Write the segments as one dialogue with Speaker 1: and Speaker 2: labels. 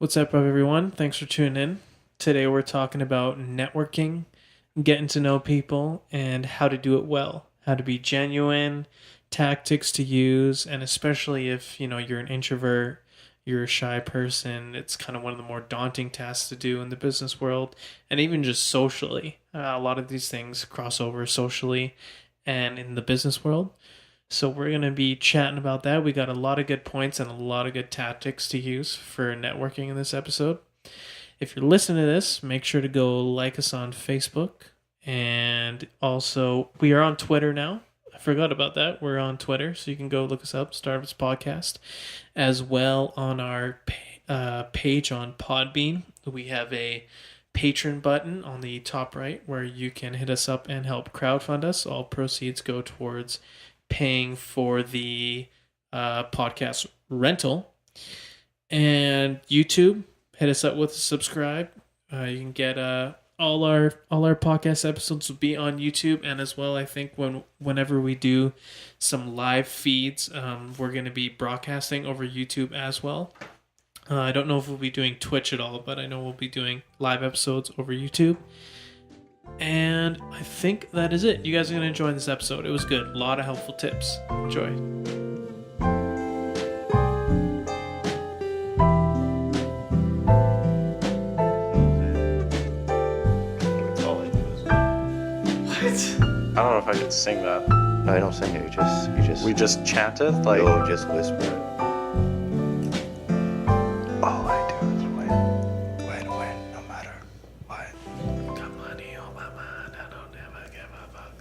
Speaker 1: What's up, everyone? Thanks for tuning in. Today we're talking about networking, getting to know people, and how to do it well. How to be genuine, tactics to use, and especially if, you're an introvert, you're a shy person, it's kind of one of the more daunting tasks to do in the business world, and even just socially. A lot of these things cross over socially and in the business world. So we're going to be chatting about that. We got a lot of good points and a lot of good tactics to use for networking in this episode. If you're listening to this, make sure to go like us on Facebook. And also, we are on Twitter now. I forgot about that. We're on Twitter, so you can go look us up, StartUps Podcast. As well on our page on Podbean. We have a Patreon button on the top right where you can hit us up and help crowdfund us. All proceeds go towards paying for the podcast rental. And YouTube, hit us up with a subscribe. You can get all our podcast episodes will be on YouTube, and as well, I think whenever we do some live feeds, we're going to be broadcasting over YouTube as well. I don't know if we'll be doing Twitch at all, but I know we'll be doing live episodes over YouTube. And I think that is it. You guys are going to enjoy this episode. It was good. A lot of helpful tips. Enjoy.
Speaker 2: I don't know if I could sing that.
Speaker 3: No, I don't sing it. You just.
Speaker 2: We just chanted like.
Speaker 3: No, just whisper it. All I do is win, no matter what.
Speaker 1: Got money on my mind. I don't ever give a fuck.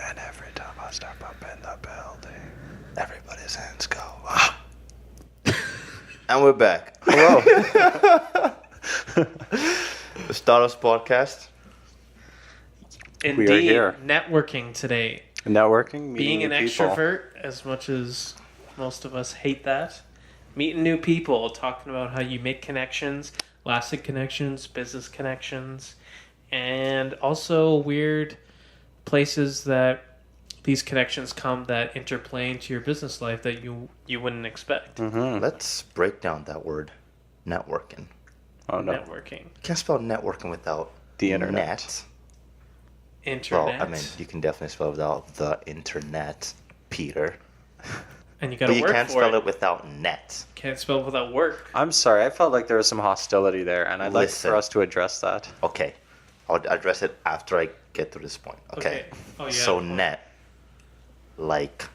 Speaker 3: And every time I step up in the building, everybody's hands go up. And we're back. Hello. The StartUps Podcast.
Speaker 1: Indeed,
Speaker 2: We are here.
Speaker 1: networking today.
Speaker 2: Networking,
Speaker 1: Being an
Speaker 2: meeting people.
Speaker 1: extrovert, as much as most of us hate that. Meeting new people, talking about how you make connections, lasting connections, business connections, and also weird places that these connections come that interplay into your business life that you wouldn't expect.
Speaker 2: Mm-hmm.
Speaker 3: Let's break down that word, networking.
Speaker 2: Oh no,
Speaker 1: Networking.
Speaker 3: You can't spell networking without
Speaker 2: the internet.
Speaker 3: net.
Speaker 1: Internet.
Speaker 3: Well, I mean, you can definitely spell without the internet, Peter.
Speaker 1: And you gotta
Speaker 3: But you
Speaker 1: work
Speaker 3: can't
Speaker 1: for
Speaker 3: spell
Speaker 1: it.
Speaker 3: it without net.
Speaker 1: Can't spell it without work.
Speaker 2: I'm sorry. I felt like there was some hostility there, and I'd like
Speaker 3: Listen.
Speaker 2: for us to address that.
Speaker 3: Okay. I'll address it after I get to this point. Okay.
Speaker 1: Oh, yeah.
Speaker 3: So net, like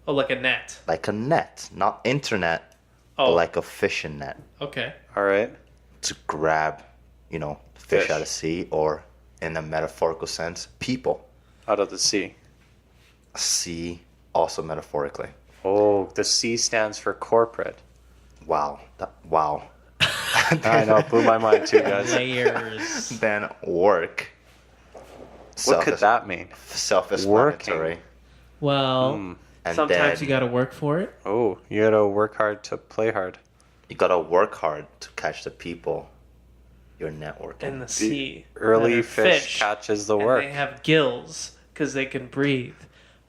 Speaker 1: Oh, like a net.
Speaker 3: a net, not internet,
Speaker 1: Oh,
Speaker 3: but like a fishing net
Speaker 1: okay.
Speaker 2: All right.
Speaker 3: to grab, fish
Speaker 2: Fish.
Speaker 3: out of sea, or in a metaphorical sense, people.
Speaker 2: Out of the sea.
Speaker 3: Sea, also metaphorically.
Speaker 2: Oh, the C stands for corporate.
Speaker 3: Wow. Wow.
Speaker 2: I know, blew my mind too, guys.
Speaker 1: Layers.
Speaker 3: Then work.
Speaker 2: What could that mean?
Speaker 3: Self-explanatory.
Speaker 1: Well,
Speaker 3: And
Speaker 1: sometimes
Speaker 3: then
Speaker 1: you gotta work for it.
Speaker 2: Oh, you gotta work hard to play hard.
Speaker 3: you gotta work hard to catch the people you're networking.
Speaker 1: In the sea.
Speaker 2: Early
Speaker 1: that are
Speaker 2: fish catches the
Speaker 1: and
Speaker 2: work.
Speaker 1: they have gills because they can breathe.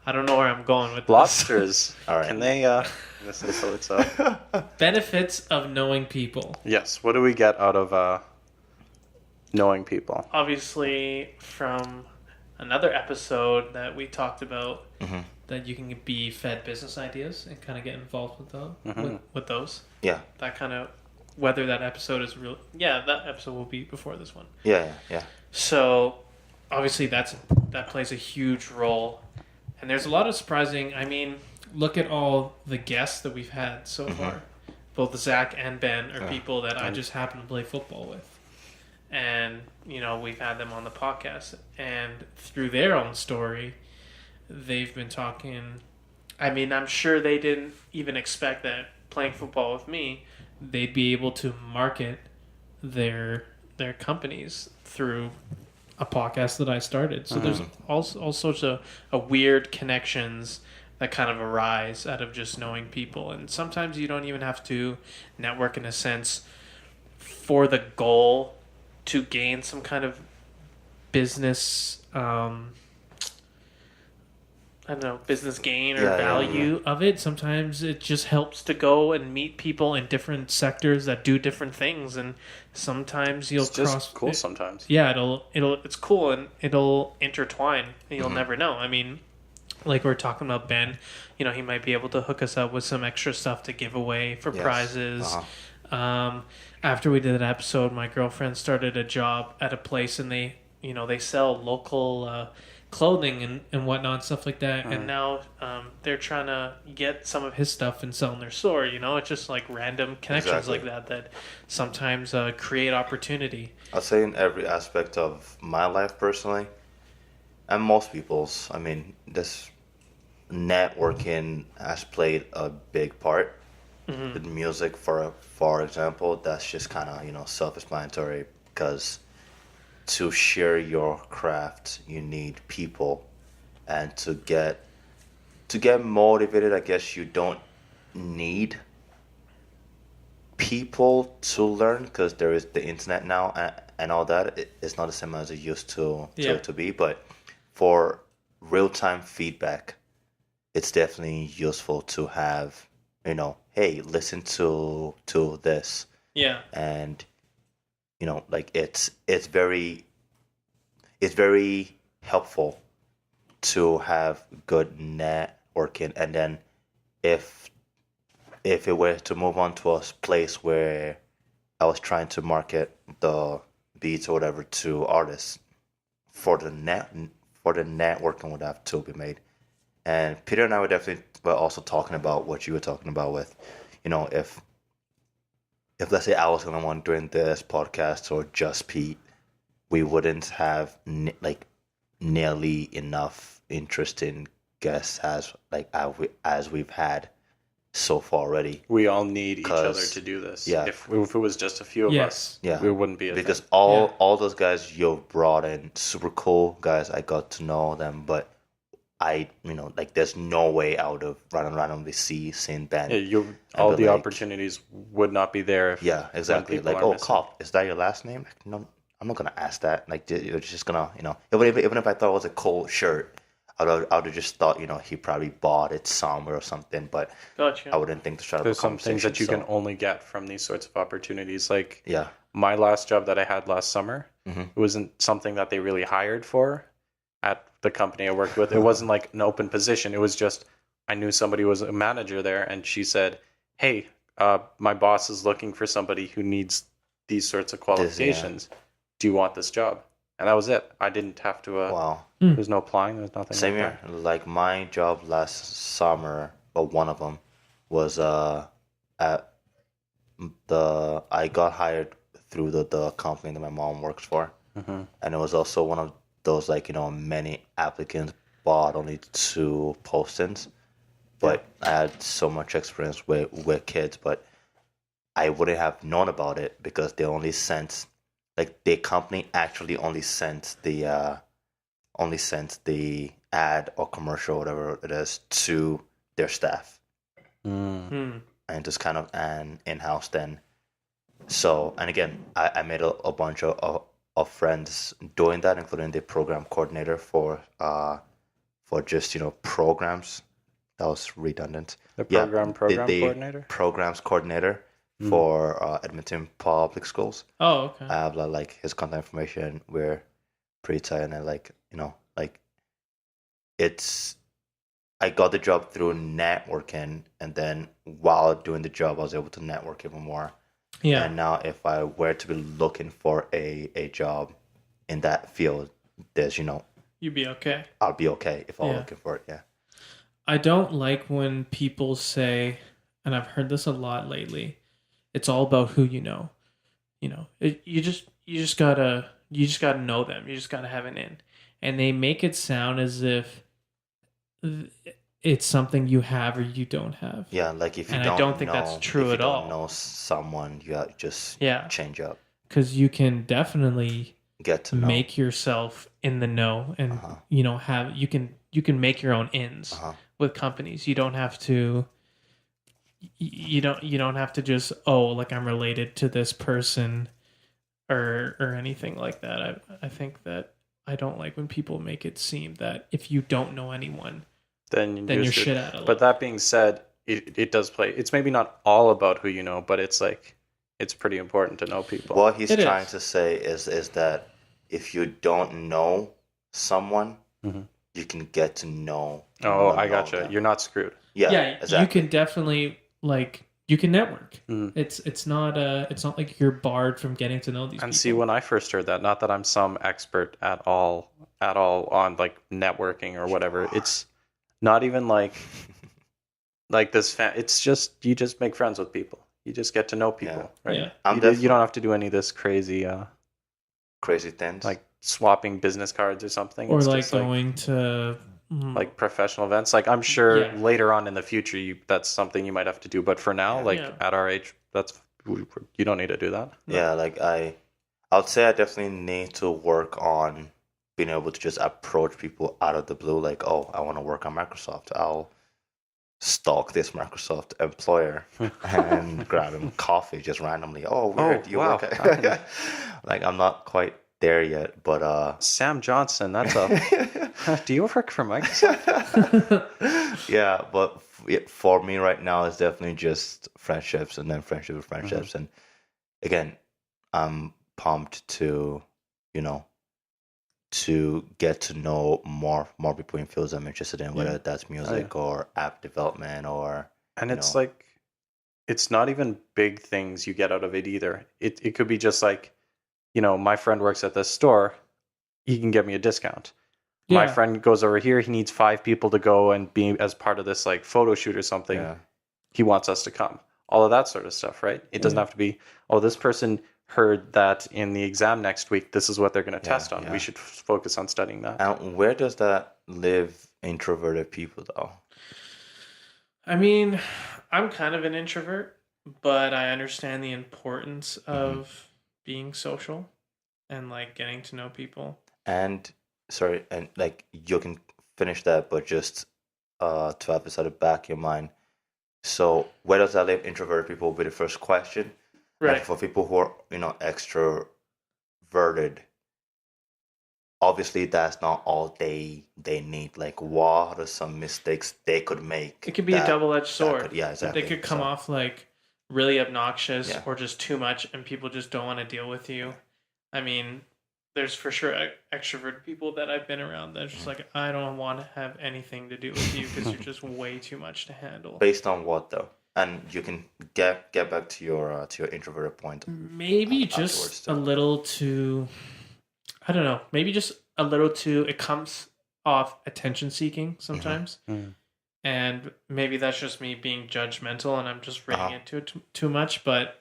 Speaker 1: I don't know where I'm going with
Speaker 2: Lobsters.
Speaker 3: All right.
Speaker 2: Can they? This is so it's
Speaker 1: this. Benefits of knowing people.
Speaker 2: Yes. What do we get out of knowing people?
Speaker 1: Obviously, from another episode that we talked about,
Speaker 3: Mm-hmm.
Speaker 1: that you can be fed business ideas and kind of get involved with them,
Speaker 2: Mm-hmm.
Speaker 1: with those.
Speaker 3: Yeah.
Speaker 1: That kind of, whether that episode is real. Yeah, that episode will be before this one.
Speaker 3: Yeah.
Speaker 1: So, obviously, that plays a huge role. And there's a lot of surprising. I mean, look at all the guests that we've had so far. Both Zach and Ben are people that I just happen to play football with. And, we've had them on the podcast. And through their own story, they've been talking. I mean, I'm sure they didn't even expect that playing football with me, they'd be able to market their companies through a podcast that I started. So there's all sorts of weird connections that kind of arise out of just knowing people. And sometimes you don't even have to network in a sense for the goal to gain some kind of business I don't know, business gain or
Speaker 3: Yeah, yeah,
Speaker 1: value of it. Sometimes it just helps to go and meet people in different sectors that do different things, and sometimes you'll
Speaker 2: It's just
Speaker 1: cross.
Speaker 2: cool sometimes.
Speaker 1: Yeah, it's cool and it'll intertwine. And you'll
Speaker 3: Mm-hmm.
Speaker 1: never know. I mean, like we're talking about Ben, he might be able to hook us up with some extra stuff to give away for
Speaker 3: Yes.
Speaker 1: prizes.
Speaker 3: Uh-huh.
Speaker 1: After we did that episode, my girlfriend started a job at a place, and they sell local clothing and whatnot, stuff like that. And now they're trying to get some of his stuff and sell in their store. It's just like random connections
Speaker 3: Exactly.
Speaker 1: like that sometimes create opportunity.
Speaker 3: I'd say in every aspect of my life personally, and most people's, I mean, this networking has played a big part. With music, for example, that's just kind of self-explanatory because to share your craft, you need people, and to get motivated, I guess you don't need people to learn because there is the internet now and all that. It's not the same as it used to be, but for real-time feedback, it's definitely useful to have, hey, listen to this,
Speaker 1: Yeah.
Speaker 3: and like it's very helpful to have good networking. And then if it were to move on to a place where I was trying to market the beats or whatever to artists, for the networking would have to be made. And Peter and I were also talking about what you were talking about with, if let's say I was the one doing this podcast or just Pete, we wouldn't have nearly enough interesting guests as we've had so far already.
Speaker 2: We all need each other
Speaker 3: 'Cause,
Speaker 2: to do this.
Speaker 3: yeah.
Speaker 2: If it was just a few of
Speaker 1: Yes.
Speaker 2: us,
Speaker 3: Yeah.
Speaker 2: we wouldn't be a
Speaker 3: Because
Speaker 2: thing.
Speaker 3: all those guys you've brought in, super cool guys. I got to know them, but there's no way I would have randomly seen Ben.
Speaker 2: Yeah, all
Speaker 3: be
Speaker 2: the
Speaker 3: like-
Speaker 2: opportunities would not be there if
Speaker 3: Yeah, exactly.
Speaker 2: people
Speaker 3: Like,
Speaker 2: are
Speaker 3: oh,
Speaker 2: missing.
Speaker 3: cop, is that your last name? Like, no, I'm not gonna ask that. Like, you're just gonna, even if I thought it was a cool shirt, I would have just thought, he probably bought it somewhere or something. But
Speaker 1: Gotcha.
Speaker 3: I wouldn't think to start up a
Speaker 2: There's some things
Speaker 3: conversation.
Speaker 2: that you can
Speaker 3: so,
Speaker 2: only get from these sorts of opportunities. Like
Speaker 3: Yeah.
Speaker 2: my last job that I had last summer,
Speaker 3: Mhm.
Speaker 2: it wasn't something that they really hired for at the company I worked with. It wasn't like an open position. It was just I knew somebody was a manager there, and she said, "Hey, my boss is looking for somebody who needs these sorts of qualifications. Do you want this job?" And that was it. I didn't have to.
Speaker 3: Wow.
Speaker 2: There's no applying. There's nothing.
Speaker 3: Same
Speaker 2: like
Speaker 3: here. Like my job last summer, but one of them was at I got hired through the company that my mom works for,
Speaker 2: Mhm.
Speaker 3: and it was also one of those many applicants bought only 2 postings. But I had so much experience with kids, but I wouldn't have known about it because they only sent the company actually only sent the ad or commercial, whatever it is, to their staff,
Speaker 2: that.
Speaker 3: and just kind of an in-house then. So, and again, I made a bunch of friends doing that, including the program coordinator for just programs. That was redundant.
Speaker 2: The
Speaker 3: Yeah,
Speaker 2: program
Speaker 3: the
Speaker 2: coordinator?
Speaker 3: programs coordinator for Edmonton Public Schools.
Speaker 1: Oh, okay.
Speaker 3: I have his contact information. We're pretty tight, and it's. I got the job through networking, and then while doing the job, I was able to network even more.
Speaker 1: Yeah.
Speaker 3: And now, if I were to be looking for a job in that field, there's
Speaker 1: You'd be okay.
Speaker 3: I'll be okay if I'm
Speaker 1: Yeah.
Speaker 3: looking for it. Yeah.
Speaker 1: I don't like when people say, and I've heard this a lot lately, it's all about who you know. You just gotta know them. You just gotta have an in, and they make it sound as if it's something you have or you don't have.
Speaker 3: Yeah, like if you
Speaker 1: And
Speaker 3: don't
Speaker 1: I don't think
Speaker 3: know,
Speaker 1: that's true
Speaker 3: if you
Speaker 1: at
Speaker 3: don't
Speaker 1: all.
Speaker 3: know someone, you have to just
Speaker 1: Yeah.
Speaker 3: change up,
Speaker 1: Because you can definitely
Speaker 3: get to know.
Speaker 1: make yourself in the know, and have you can make your own ins with companies. You don't have to. You don't have to just I'm related to this person, or anything like that. I think that I don't like when people make it seem that if you don't know anyone,
Speaker 2: then
Speaker 1: you're
Speaker 2: screwed.
Speaker 1: shit out of luck.
Speaker 2: But that being said, it does play. It's maybe not all about who you know, but it's like it's pretty important to know people.
Speaker 3: What he's
Speaker 1: It
Speaker 3: trying
Speaker 1: is.
Speaker 3: to say is that if you don't know someone, you can get to know.
Speaker 2: Oh, I
Speaker 3: know
Speaker 2: gotcha.
Speaker 3: them.
Speaker 2: You're not screwed.
Speaker 3: Yeah, exactly.
Speaker 1: You can definitely you can network.
Speaker 2: Mhm.
Speaker 1: It's not like you're barred from getting to know these
Speaker 2: And
Speaker 1: people.
Speaker 2: see, when I first heard that, not that I'm some expert at all on like networking or whatever. It's not even like this. It's just you just make friends with people. You just get to know people, right?
Speaker 1: Yeah.
Speaker 2: You don't have to do any of this crazy,
Speaker 3: crazy things.
Speaker 2: like swapping business cards or something.
Speaker 1: Or
Speaker 2: It's
Speaker 1: like
Speaker 2: just
Speaker 1: going to
Speaker 2: like professional events. Like I'm sure
Speaker 1: Yeah.
Speaker 2: later on in the future, that's something you might have to do. But for now,
Speaker 3: Yeah.
Speaker 2: at our age, you don't need to do that.
Speaker 3: Yeah, like I would say I definitely need to work on being able to just approach people out of the blue. Like, oh, I want to work on Microsoft. I'll stalk this Microsoft employer and grab him coffee just randomly. Oh, weird. You
Speaker 2: wow.
Speaker 3: work at... Like, I'm not quite there yet, but
Speaker 2: Sam Johnson, that's a. Do you work for Microsoft?
Speaker 3: yeah, but for me right now, it's definitely just friendships and then friendship with friendships. And again, I'm pumped to, to get to know more people in fields I'm interested in, whether that's music or app development or.
Speaker 2: And it's like, it's not even big things you get out of it either. It could be just like, my friend works at this store, he can get me a discount.
Speaker 1: Yeah.
Speaker 2: My friend goes over here, he needs 5 people to go and be as part of this like photo shoot or something.
Speaker 3: Yeah.
Speaker 2: He wants us to come. All of that sort of stuff, right? It doesn't have to be, oh, this person heard that in the exam next week, this is what they're going to test on.
Speaker 3: Yeah.
Speaker 2: We should focus on studying that.
Speaker 3: And where does that live introverted people though?
Speaker 1: I mean, I'm kind of an introvert, but I understand the importance of being social and like getting to know people.
Speaker 3: And sorry, and like you can finish that, but just to have this at the back of your mind. So where does that live introverted people will be the first question.
Speaker 1: Right.
Speaker 3: And for people who are, extroverted, obviously that's not all they need. Like, what are some mistakes they could make?
Speaker 1: It could be a double-edged sword.
Speaker 3: Exactly.
Speaker 1: They could come off like really obnoxious
Speaker 3: Yeah.
Speaker 1: or just too much, and people just don't want to deal with you. I mean, there's for sure extroverted people that I've been around that's just like, I don't want to have anything to do with you because you're just way too much to handle.
Speaker 3: Based on what though? And you can get back to your introverted point.
Speaker 1: Maybe just a little too, I don't know, maybe just a little too, it comes off attention seeking sometimes. And maybe that's just me being judgmental and I'm just reading into it too much. But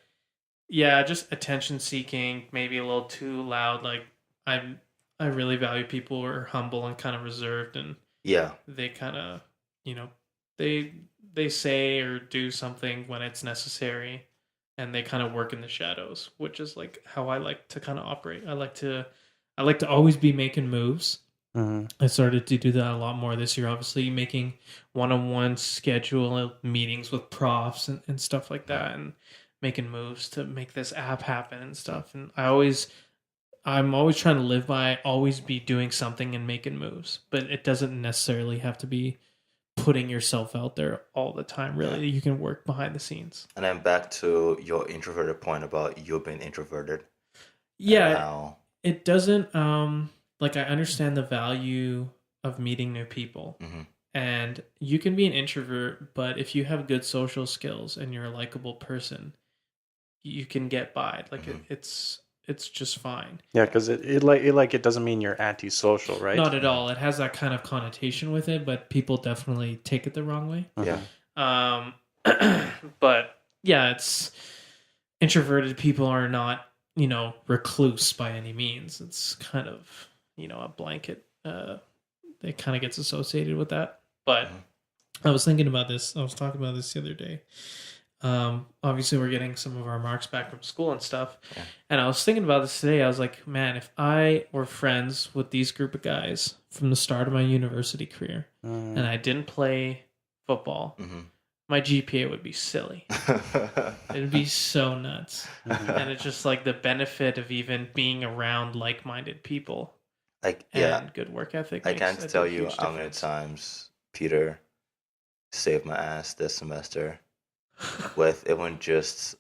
Speaker 1: yeah, just attention seeking, maybe a little too loud. Like I really value people who are humble and kind of reserved, and they kind of, they say or do something when it's necessary, and they kind of work in the shadows, which is like how I like to kind of operate. I like to always be making moves. I started to do that a lot more this year, obviously making one-on-one schedule meetings with profs and stuff like that, and making moves to make this app happen and stuff. And I'm always trying to live by always be doing something and making moves, but it doesn't necessarily have to be putting yourself out there all the time. Really, you can work behind the scenes.
Speaker 3: And then back to your introverted point about you being introverted.
Speaker 1: Yeah, it doesn't. Like, I understand the value of meeting new people, and you can be an introvert, but if you have good social skills and you're a likable person, you can get by. Like it's just fine.
Speaker 2: Yeah, because it doesn't mean you're antisocial, right?
Speaker 1: Not at all. It has that kind of connotation with it, but people definitely take it the wrong way.
Speaker 3: Yeah.
Speaker 1: But yeah, it's introverted people are not, recluse by any means. It's kind of, a blanket. It kind of gets associated with that. But I was thinking about this. I was talking about this the other day. Obviously we're getting some of our marks back from school and stuff. Yeah. And I was thinking about this today. I was like, man, if I were friends with these group of guys from the start of my university career and I didn't play football, my GPA would be silly. It'd be so nuts. And it's just like the benefit of even being around like-minded people.
Speaker 3: Like,
Speaker 1: and good work ethic.
Speaker 3: I can't tell you how many times Peter saved my ass this semester with even just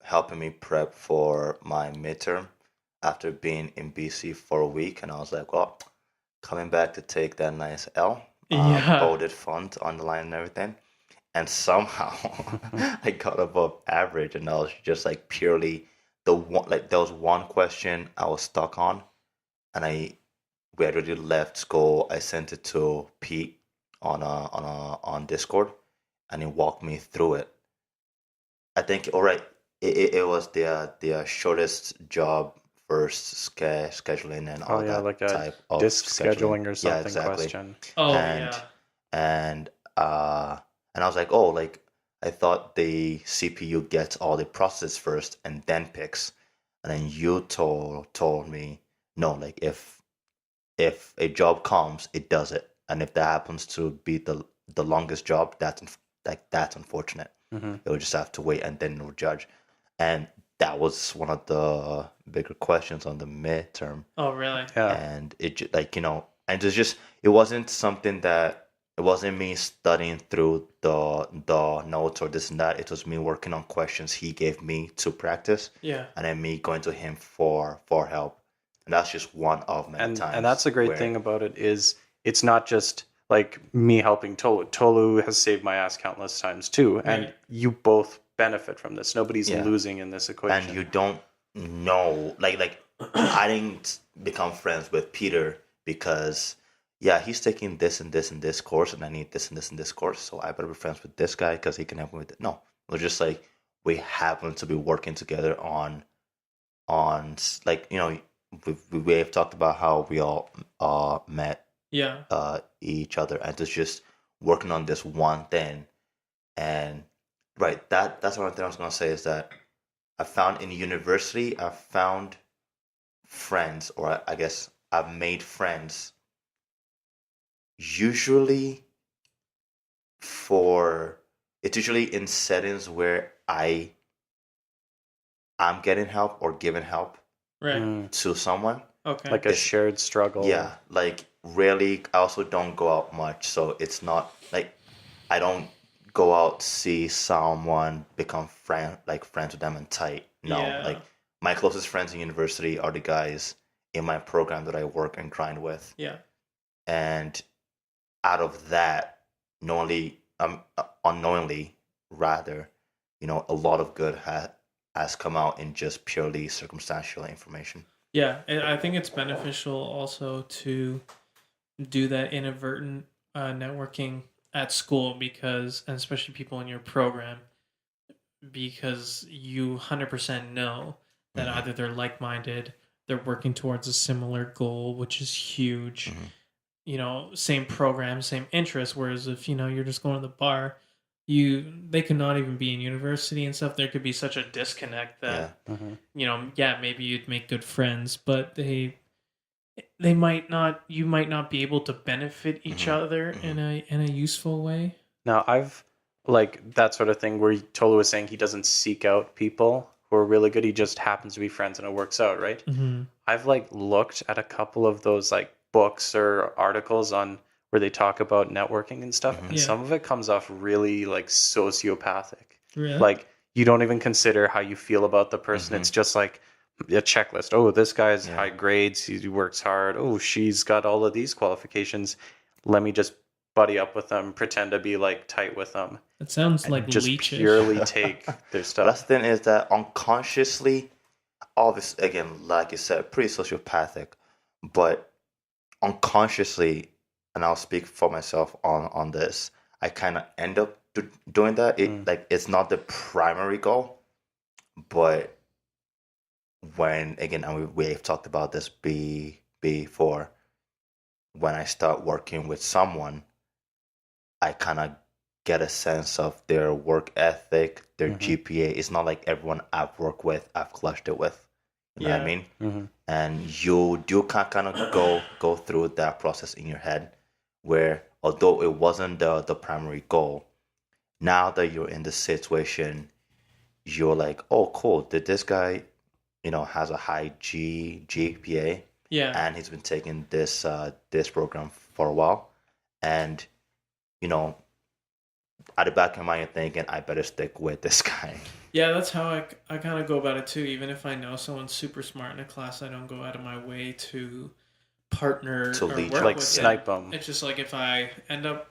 Speaker 3: helping me prep for my midterm after being in BC for a week. And I was like, well, coming back to take that nice L,
Speaker 1: Yeah.
Speaker 3: bolded font on the line and everything. And somehow I got above average, and I was just like purely the one. Like there was one question I was stuck on, and we had already left school. I sent it to Pete on Discord, and he walked me through it. I think all right. It was the shortest job first scheduling and all
Speaker 2: Oh yeah,
Speaker 3: that
Speaker 2: like a
Speaker 3: type of
Speaker 2: disk
Speaker 3: scheduling.
Speaker 2: scheduling or
Speaker 3: Yeah,
Speaker 2: something
Speaker 3: exactly.
Speaker 2: question.
Speaker 1: Oh
Speaker 3: And
Speaker 1: yeah.
Speaker 3: and and I was like, oh, like I thought the CPU gets all the processes first and then picks. And then you told me no, like if a job comes, it does it, and if that happens to be the longest job, that's unfortunate.
Speaker 2: Mm-hmm.
Speaker 3: You'll just have to wait, and then you'll judge. And that was one of the bigger questions on the midterm.
Speaker 1: Oh really?
Speaker 2: Yeah.
Speaker 3: And like and it wasn't something that it wasn't me studying through the notes or this and that. It was me working on questions he gave me to practice,
Speaker 1: Yeah.
Speaker 3: and then me going to him for help. And that's just one of many times.
Speaker 2: And that's the great thing about it is it's not just like me helping Tolu. Tolu has saved my ass countless times too, and
Speaker 1: Right.
Speaker 2: you both benefit from this. Nobody's
Speaker 3: Yeah.
Speaker 2: losing in this equation.
Speaker 3: And you don't know, like I didn't become friends with Peter because yeah, he's taking this and this and this course, and I need this and this and this course, so I better be friends with this guy because he can help me with it. No, it was just like we happen to be working together on like we have talked about how we all met
Speaker 1: Yeah.
Speaker 3: each other, and it's just working on this one thing. And right, that's one thing I was gonna say is that I found in university, I found friends, or I guess I've made friends usually it's usually in settings where I'm getting help or giving help
Speaker 1: Right.
Speaker 3: to someone.
Speaker 1: Okay.
Speaker 2: Like a shared struggle.
Speaker 3: Yeah, like rarely. I also don't go out much, so it's not like I don't go out, see someone, become friends with them and tight. No,
Speaker 1: Yeah.
Speaker 3: like my closest friends in university are the guys in my program that I work and grind with.
Speaker 1: Yeah.
Speaker 3: And out of that, unknowingly rather, a lot of good has come out in just purely circumstantial information.
Speaker 1: Yeah, and I think it's beneficial also to do that inadvertent networking at school because, and especially people in your program, because you 100% know that
Speaker 3: Mhm.
Speaker 1: either they're like-minded, they're working towards a similar goal, which is huge.
Speaker 3: Mhm.
Speaker 1: Same program, same interest. Whereas if you're just going to the bar, they could not even be in university and stuff. There could be such a disconnect that
Speaker 3: Yeah.
Speaker 2: Mm-hmm.
Speaker 1: maybe you'd make good friends, but they might not. You might not be able to benefit each
Speaker 3: Mhm.
Speaker 1: other
Speaker 3: Mhm.
Speaker 1: in a useful way.
Speaker 2: Now, I've like that sort of thing where Tolu was saying he doesn't seek out people who are really good. He just happens to be friends and it works out, right?
Speaker 1: Mm-hmm.
Speaker 2: I've like looked at a couple of those like books or articles on where they talk about networking and stuff,
Speaker 3: Mhm.
Speaker 2: and
Speaker 1: Yeah.
Speaker 2: some of it comes off really like sociopathic.
Speaker 1: Really?
Speaker 2: Like you don't even consider how you feel about the person.
Speaker 3: Mhm.
Speaker 2: It's just like a checklist. Oh, this guy's
Speaker 3: Yeah.
Speaker 2: high grades. He works hard. Oh, she's got all of these qualifications. Let me just buddy up with them, pretend to be like tight with them,
Speaker 1: It sounds
Speaker 2: and
Speaker 1: like
Speaker 2: just
Speaker 1: leeches.
Speaker 2: purely take their
Speaker 3: But that's
Speaker 2: stuff.
Speaker 3: the thing is that unconsciously, all this again, like you said, pretty sociopathic, but unconsciously, and I'll speak for myself on this. I kind of end up doing that. It's not the primary goal, but when again, and we've talked about this before. When I start working with someone, I kind of get a sense of their work ethic, their
Speaker 2: Mhm.
Speaker 3: GPA. It's not like everyone I've worked with, I've clashed it with. You know what I
Speaker 1: Yeah.
Speaker 3: mean?
Speaker 2: Mhm.
Speaker 3: And you do kind of go through that process in your head, where although it wasn't the primary goal, now that you're in the situation, you're like, oh, cool. Did this guy, has a high GPA,
Speaker 1: Yeah.
Speaker 3: and he's been taking this program for a while, and at the back of my mind, you're thinking, I better stick with this guy.
Speaker 1: Yeah, that's how I kind of go about it too. Even if I know someone's super smart in a class, I don't go out of my way to partner
Speaker 3: To
Speaker 1: or
Speaker 3: lead,
Speaker 1: work
Speaker 2: Like
Speaker 1: with
Speaker 2: snipe
Speaker 1: them.
Speaker 2: them.
Speaker 1: It's just like if I end up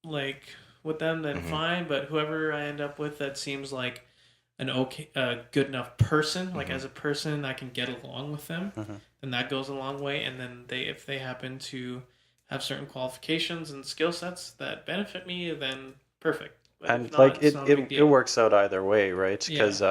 Speaker 1: like with them, then fine. But whoever I end up with that seems like a good enough person, like as a person, I can get along with them, then that goes a long way. And then if they happen to have certain qualifications and skill sets that benefit me, then perfect. But if
Speaker 2: And
Speaker 1: not,
Speaker 2: like
Speaker 1: it's not a big
Speaker 2: it
Speaker 1: deal.
Speaker 2: works out either way, right? Because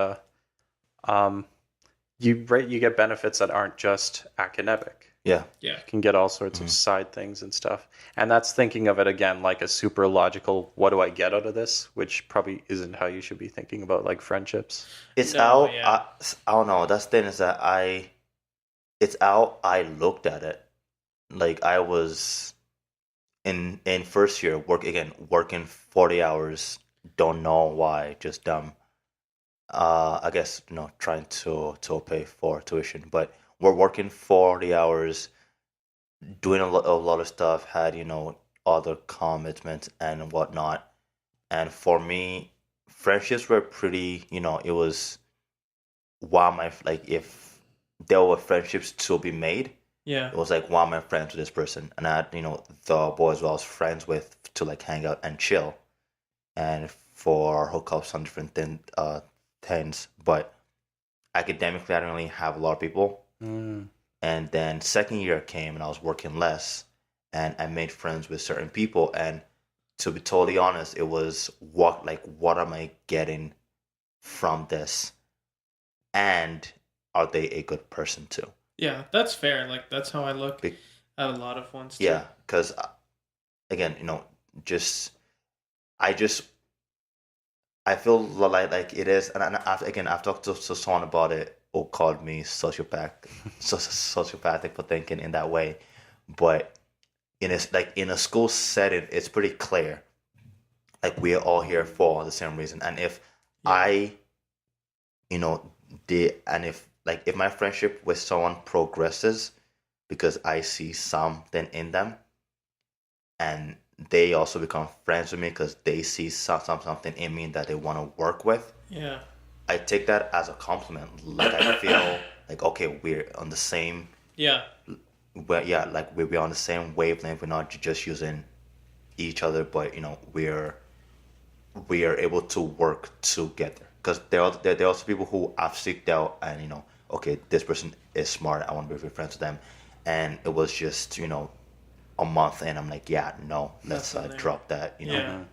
Speaker 2: you get benefits that aren't just academic.
Speaker 3: Yeah.
Speaker 1: Yeah.
Speaker 2: You can get all sorts of side things and stuff. And that's thinking of it again like a super logical, what do I get out of this? Which probably isn't how you should be thinking about like friendships.
Speaker 3: It's
Speaker 1: No,
Speaker 3: out.
Speaker 1: yeah.
Speaker 3: I don't know. That's the thing is that it's out. I looked at it like I was in first year working 40 hours. Don't know why, just dumb. I guess trying to pay for tuition, but we're working 40 hours, doing a lot of stuff. Had other commitments and whatnot, and for me, friendships were pretty. It was while my like if there were friendships to be made,
Speaker 1: Yeah.
Speaker 3: it was like why am I friends with this person, and I had the boys I was friends with to like hang out and chill, and for hookups on different things. But academically, I didn't really have a lot of people. And then second year came, and I was working less, and I made friends with certain people. And to be totally honest, it was what am I getting from this, and are they a good person too?
Speaker 1: Yeah, that's fair. Like that's how I look
Speaker 3: Be-
Speaker 1: at a lot of ones too.
Speaker 3: Yeah, because again, I feel like it is, and I've talked to someone about it who called me sociopathic for thinking in that way, but in a school setting, it's pretty clear, like we're all here for the same reason, and if I, if my friendship with someone progresses because I see something in them, and they also become friends with me because they see something in me that they want to work with.
Speaker 1: Yeah.
Speaker 3: I take that as a compliment. Like I feel like okay, we're on the same.
Speaker 1: Yeah.
Speaker 3: Like we're on the same wavelength. We're not just using each other, but we are able to work together. Because there are also people who I've seeked out, and okay, this person is smart. I want to be friends with them, and it was just a month, and I'm like, yeah, no, let's drop that.
Speaker 1: Yeah.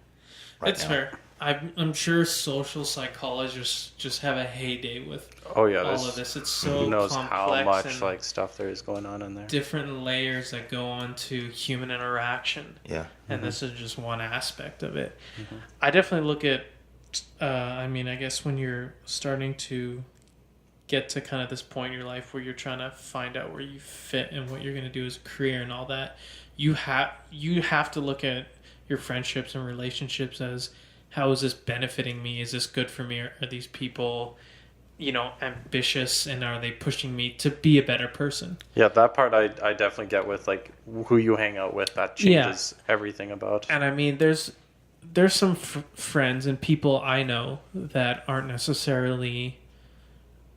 Speaker 3: Right
Speaker 1: It's
Speaker 3: now.
Speaker 1: fair. I'm sure social psychologists just have a heyday with
Speaker 2: Oh yeah,
Speaker 1: all of this. It's so
Speaker 2: who knows
Speaker 1: complex
Speaker 2: how much
Speaker 1: and
Speaker 2: like stuff there is going on in there.
Speaker 1: different layers that go on to human interaction.
Speaker 3: Yeah.
Speaker 1: And this is just one aspect of it. I definitely look at, I guess when you're starting to get to kind of this point in your life where you're trying to find out where you fit and what you're going to do as a career and all that, you have to look at your friendships and relationships as, how is this benefiting me? Is this good for me? Are these people, ambitious, and are they pushing me to be a better person?
Speaker 2: Yeah, that part I definitely get with like who you hang out with. That changes everything about.
Speaker 1: And I mean, there's some friends and people I know that aren't necessarily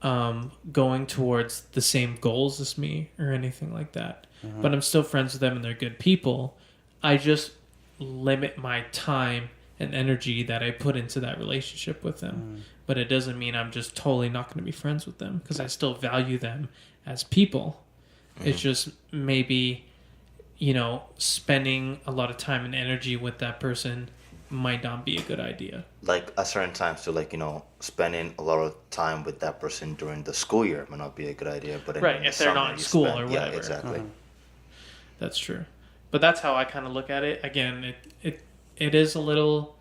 Speaker 1: going towards the same goals as me or anything like that. But I'm still friends with them and they're good people. I just limit my time and energy that I put into that relationship with them. But it doesn't mean I'm just totally not going to be friends with them because I still value them as people. It's just maybe, spending a lot of time and energy with that person might not be a good idea.
Speaker 3: Like at certain times, so spending a lot of time with that person during the school year might not be a good idea. But
Speaker 1: Right,
Speaker 3: in the
Speaker 1: if they're not
Speaker 3: summer,
Speaker 1: in
Speaker 3: you
Speaker 1: school
Speaker 3: spend-
Speaker 1: or whatever.
Speaker 3: Yeah, exactly.
Speaker 1: That's true. But that's how I kind of look at it. Again, it is a little...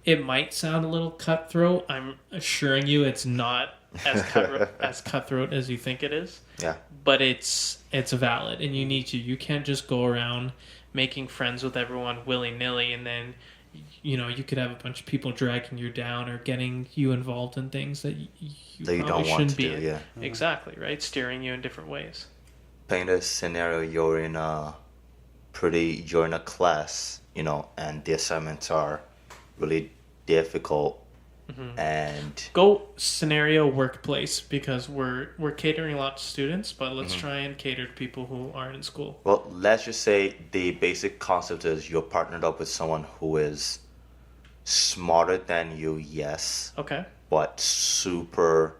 Speaker 1: It might sound a little cutthroat. I'm assuring you it's not as cutthroat as you think it is.
Speaker 3: Yeah.
Speaker 1: But it's valid, and you need to. You can't just go around making friends with everyone willy-nilly, and then, you could have a bunch of people dragging you down or getting you involved in things that you
Speaker 3: That you don't want to do, yeah.
Speaker 1: Exactly, right? Steering you in different ways.
Speaker 3: Paint a scenario: you're in a you're in a class, and the assignments are really difficult, and
Speaker 1: Go scenario workplace, because we're catering a lot to students, but let's try and cater to people who aren't in school.
Speaker 3: well, let's just say the basic concept is you're partnered up with someone who is smarter than you, yes,
Speaker 1: Okay.
Speaker 3: but super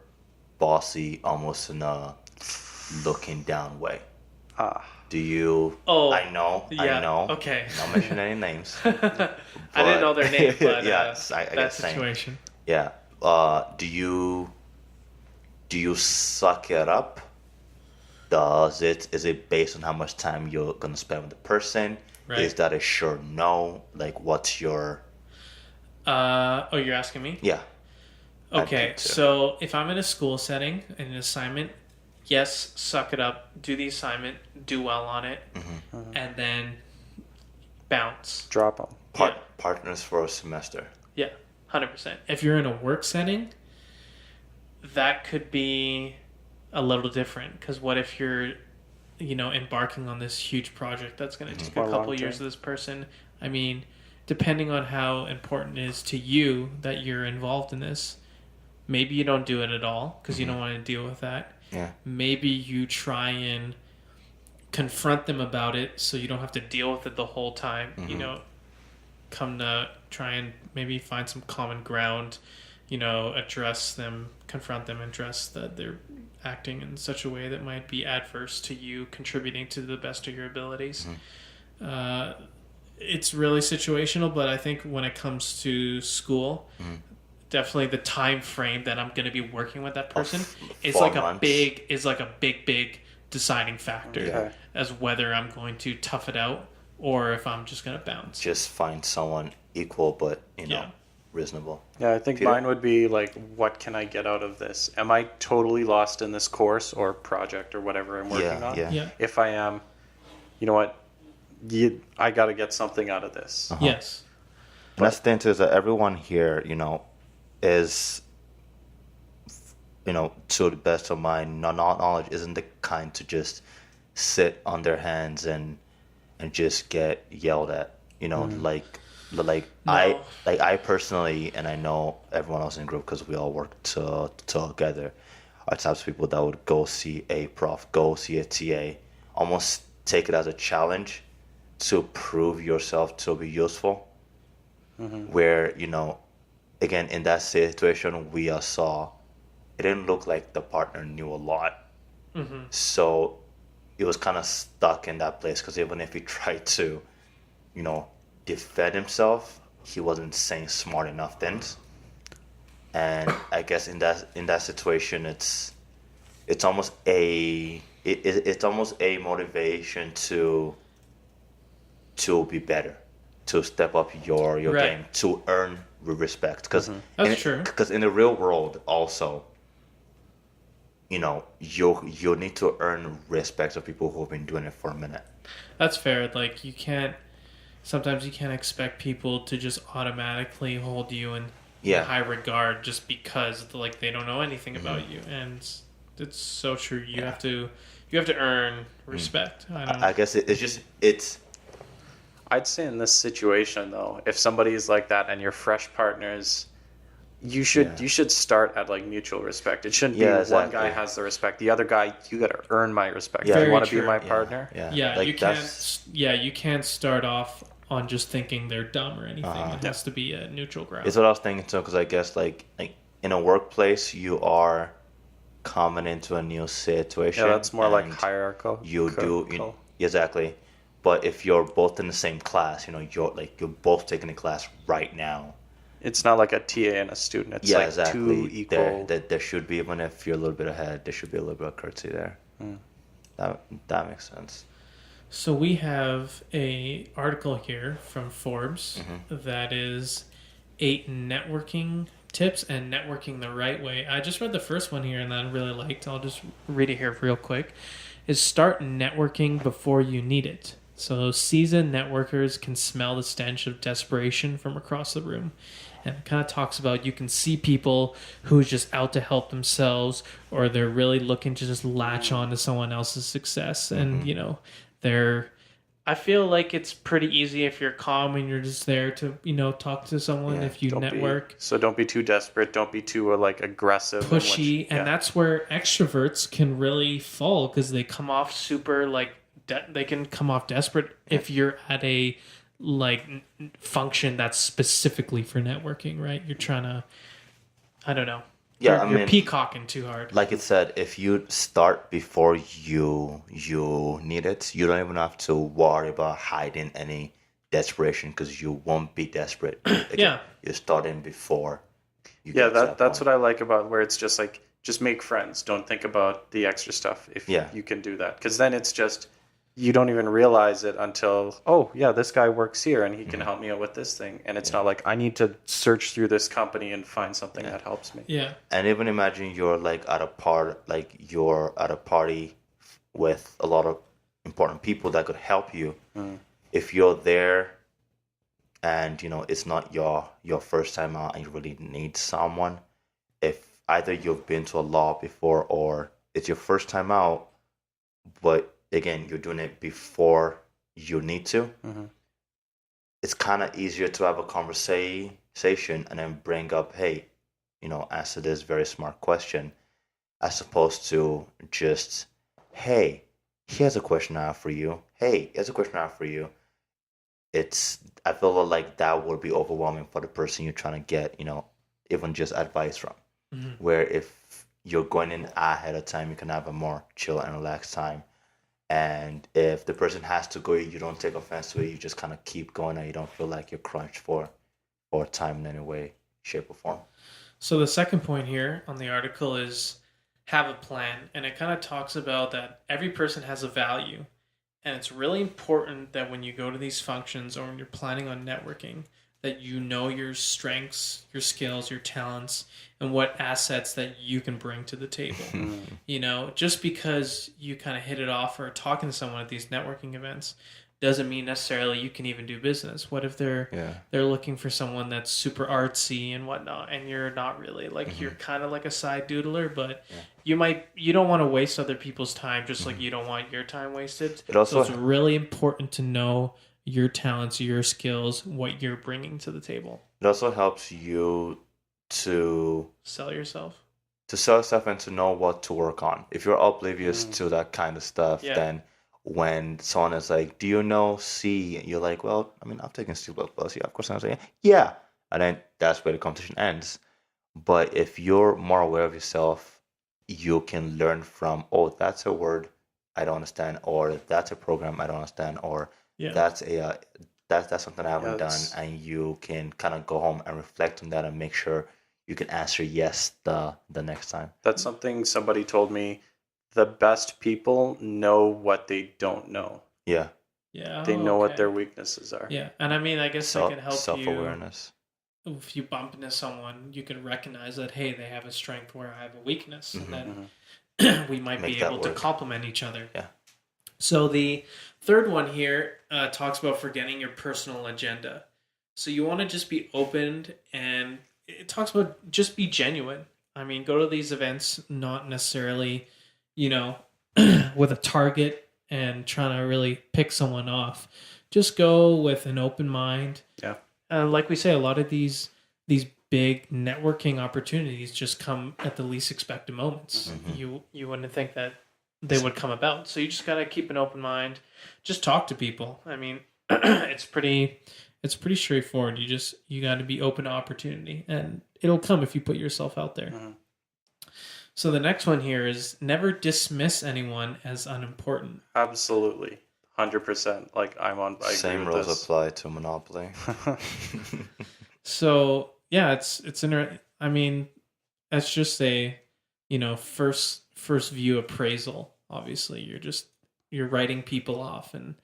Speaker 3: bossy, almost in a looking down way. Do you?
Speaker 1: Oh,
Speaker 3: I know.
Speaker 1: Okay.
Speaker 3: Not mention any names.
Speaker 1: I didn't know their name, but
Speaker 3: yes, I
Speaker 1: that
Speaker 3: guess same.
Speaker 1: situation.
Speaker 3: Yeah. Do you suck it up? Is it based on how much time you're gonna spend with the person?
Speaker 1: Right.
Speaker 3: Is that a sure no? Like, what's your?
Speaker 1: You're asking me?
Speaker 3: Yeah. I
Speaker 1: Okay,
Speaker 3: think so.
Speaker 1: so if I'm in a school setting, in an assignment, yes, suck it up, do the assignment, do well on it, and then bounce.
Speaker 2: Drop them.
Speaker 3: Partners for a semester.
Speaker 1: Yeah, 100%. If you're in a work setting, that could be a little different, because what if you're, embarking on this huge project that's going to take a
Speaker 2: More
Speaker 1: couple
Speaker 2: long-term.
Speaker 1: years of this person? I mean, depending on how important it is to you that you're involved in this, maybe you don't do it at all because you don't want to deal with that.
Speaker 3: Yeah.
Speaker 1: Maybe you try and confront them about it so you don't have to deal with it the whole time. Come to try and maybe find some common ground, address them, confront them, address that they're acting in such a way that might be adverse to you contributing to the best of your abilities. It's really situational, but I think when it comes to school, definitely the time frame that I'm going to be working with that person is
Speaker 3: 4
Speaker 1: like
Speaker 3: months.
Speaker 1: a big deciding factor
Speaker 2: Yeah.
Speaker 1: as whether I'm going to tough it out or if I'm just going to bounce.
Speaker 3: Just find someone equal, but
Speaker 1: Yeah.
Speaker 3: reasonable.
Speaker 2: Yeah, I think
Speaker 3: Peter?
Speaker 2: mine would be like, what can I get out of this? Am I totally lost in this course or project or whatever I'm working on?
Speaker 1: Yeah.
Speaker 2: If I am, you know what? I got to get something out of this.
Speaker 1: Yes.
Speaker 3: And that's the thing too, is that everyone here, is, to the best of my knowledge, isn't the kind to just sit on their hands and just get yelled at. Like I personally, and I know everyone else in the group because we all work together, are types of people that would go see a prof, go see a TA, almost take it as a challenge to prove yourself to be useful. Where, again, in that situation we all saw, it didn't look like the partner knew a lot. So it was kind of stuck in that place because even if he tried to, defend himself, he wasn't saying smart enough things. And I guess in that situation, it's almost it's almost a motivation to be better, to step up your
Speaker 1: Right.
Speaker 3: game, to earn respect. Because
Speaker 1: That's true.
Speaker 3: Because in the real world, also, you need to earn respect of people who have been doing it for a minute.
Speaker 1: That's fair. Like, sometimes you can't expect people to just automatically hold you in high regard just because they don't know anything about you. And it's so true. You have to earn respect.
Speaker 3: I guess it's
Speaker 2: I'd say in this situation though, if somebody is like that and you're fresh partners, you should start at like mutual respect. It shouldn't be
Speaker 3: exactly.
Speaker 2: one guy has the respect, the other guy, you got to earn my respect.
Speaker 3: Yeah.
Speaker 2: You want to
Speaker 1: Very
Speaker 2: be my
Speaker 1: true.
Speaker 2: partner?
Speaker 1: Yeah,
Speaker 3: like
Speaker 1: you can't. Yeah, you can't start off on just thinking they're dumb or anything. It has to be a neutral ground.
Speaker 3: It's what I was thinking too, because I guess like in a workplace you are coming into a new situation.
Speaker 2: Yeah, that's more like
Speaker 3: and
Speaker 2: hierarchical.
Speaker 3: Exactly. But if you're both in the same class, you're both taking the class right now.
Speaker 2: It's not like a TA and a student. It's like two equal.
Speaker 3: There should be, even if you're a little bit ahead, there should be a little bit of courtesy there. That makes sense.
Speaker 1: So we have a article here from Forbes that is 8 networking tips and networking the right way. I just read the first one here and I really liked. I'll just read it here real quick. Is start networking before you need it. So seasoned networkers can smell the stench of desperation from across the room. And it kind of talks about you can see people who are just out to help themselves or they're really looking to just latch on to someone else's success. And, they're I feel like it's pretty easy if you're calm and you're just there to, talk to someone
Speaker 3: Yeah,
Speaker 1: if you network.
Speaker 2: Don't be too desperate. Don't be too like aggressive.
Speaker 1: Pushy, and that's where extroverts can really fall because they come off super like they can come off desperate if you're at a like function that's specifically for networking, right? You're trying to, I don't know.
Speaker 3: Yeah,
Speaker 1: You're peacocking too hard.
Speaker 3: like it said, if you start before you need it, you don't even have to worry about hiding any desperation because you won't be desperate. Again,
Speaker 1: Yeah.
Speaker 3: you're starting before you
Speaker 2: Yeah,
Speaker 3: get to
Speaker 2: that's
Speaker 3: point.
Speaker 2: what I like about where it's just like just make friends. Don't think about the extra stuff if
Speaker 3: Yeah.
Speaker 2: you can do that. Because then it's just you don't even realize it until, oh yeah, this guy works here and he can help me out with this thing. And it's not like I need to search through this company and find something that helps me.
Speaker 1: Yeah.
Speaker 3: And even imagine you're like you're at a party with a lot of important people that could help you. If you're there and it's not your first time out and you really need someone, if either you've been to a law before or it's your first time out, but again you're doing it before you need to, it's kind of easier to have a conversation and then bring up, hey, answer this very smart question, as opposed to just, hey, here's a question I have for you. Hey, here's a question I have for you. I feel like that would be overwhelming for the person you're trying to get, even just advice from. Where if you're going in ahead of time, you can have a more chill and relaxed time. And if the person has to go, you don't take offense to it. You just kind of keep going, and you don't feel like you're crunched for time in any way, shape, or form.
Speaker 1: So the second point here on the article is have a plan, and it kind of talks about that every person has a value, and it's really important that when you go to these functions or when you're planning on networking, that you know your strengths, your skills, your talents, and what assets that you can bring to the table. Just because you kind of hit it off or talking to someone at these networking events doesn't mean necessarily you can even do business. What if they're looking for someone that's super artsy and whatnot, and you're not really like you're kind of like a side doodler, but you don't want to waste other people's time just like you don't want your time wasted. So it's really important to know your talents, your skills, what you're bringing to the table.
Speaker 3: It also helps you to
Speaker 1: sell yourself
Speaker 3: and to know what to work on. If you're oblivious to that kind of stuff, then when someone is like, do you know C? You're like, well, I mean, I've taken C++. Yeah, of course I'm saying, yeah. And then that's where the competition ends. But if you're more aware of yourself, you can learn from, oh, that's a word I don't understand, or that's a program I don't understand, or that's something I haven't done, and you can kind of go home and reflect on that and make sure you can answer yes the next time.
Speaker 2: That's something somebody told me. The best people know what they don't know.
Speaker 3: Yeah.
Speaker 1: Yeah.
Speaker 2: They know what their weaknesses are.
Speaker 1: Yeah. And I mean, I guess that can help
Speaker 3: self-awareness.
Speaker 1: If you bump into someone, you can recognize that, hey, they have a strength where I have a weakness. And then we might be able to complement each other.
Speaker 3: Yeah.
Speaker 1: So the third one here talks about forgetting your personal agenda. So you want to just be open, and it talks about just be genuine. I mean, go to these events not necessarily, with a target and trying to really pick someone off. Just go with an open mind.
Speaker 2: Yeah.
Speaker 1: Like we say, a lot of these big networking opportunities just come at the least expected moments. You wouldn't think that they would come about. So you just got to keep an open mind. Just talk to people. I mean, it's pretty straightforward. You got to be open to opportunity, and it'll come if you put yourself out there. So the next one here is never dismiss anyone as unimportant.
Speaker 2: Absolutely. 100%. Like I
Speaker 3: Same rules apply to Monopoly.
Speaker 1: So yeah, it's I mean, that's just a first view appraisal. Obviously, you're writing people off, and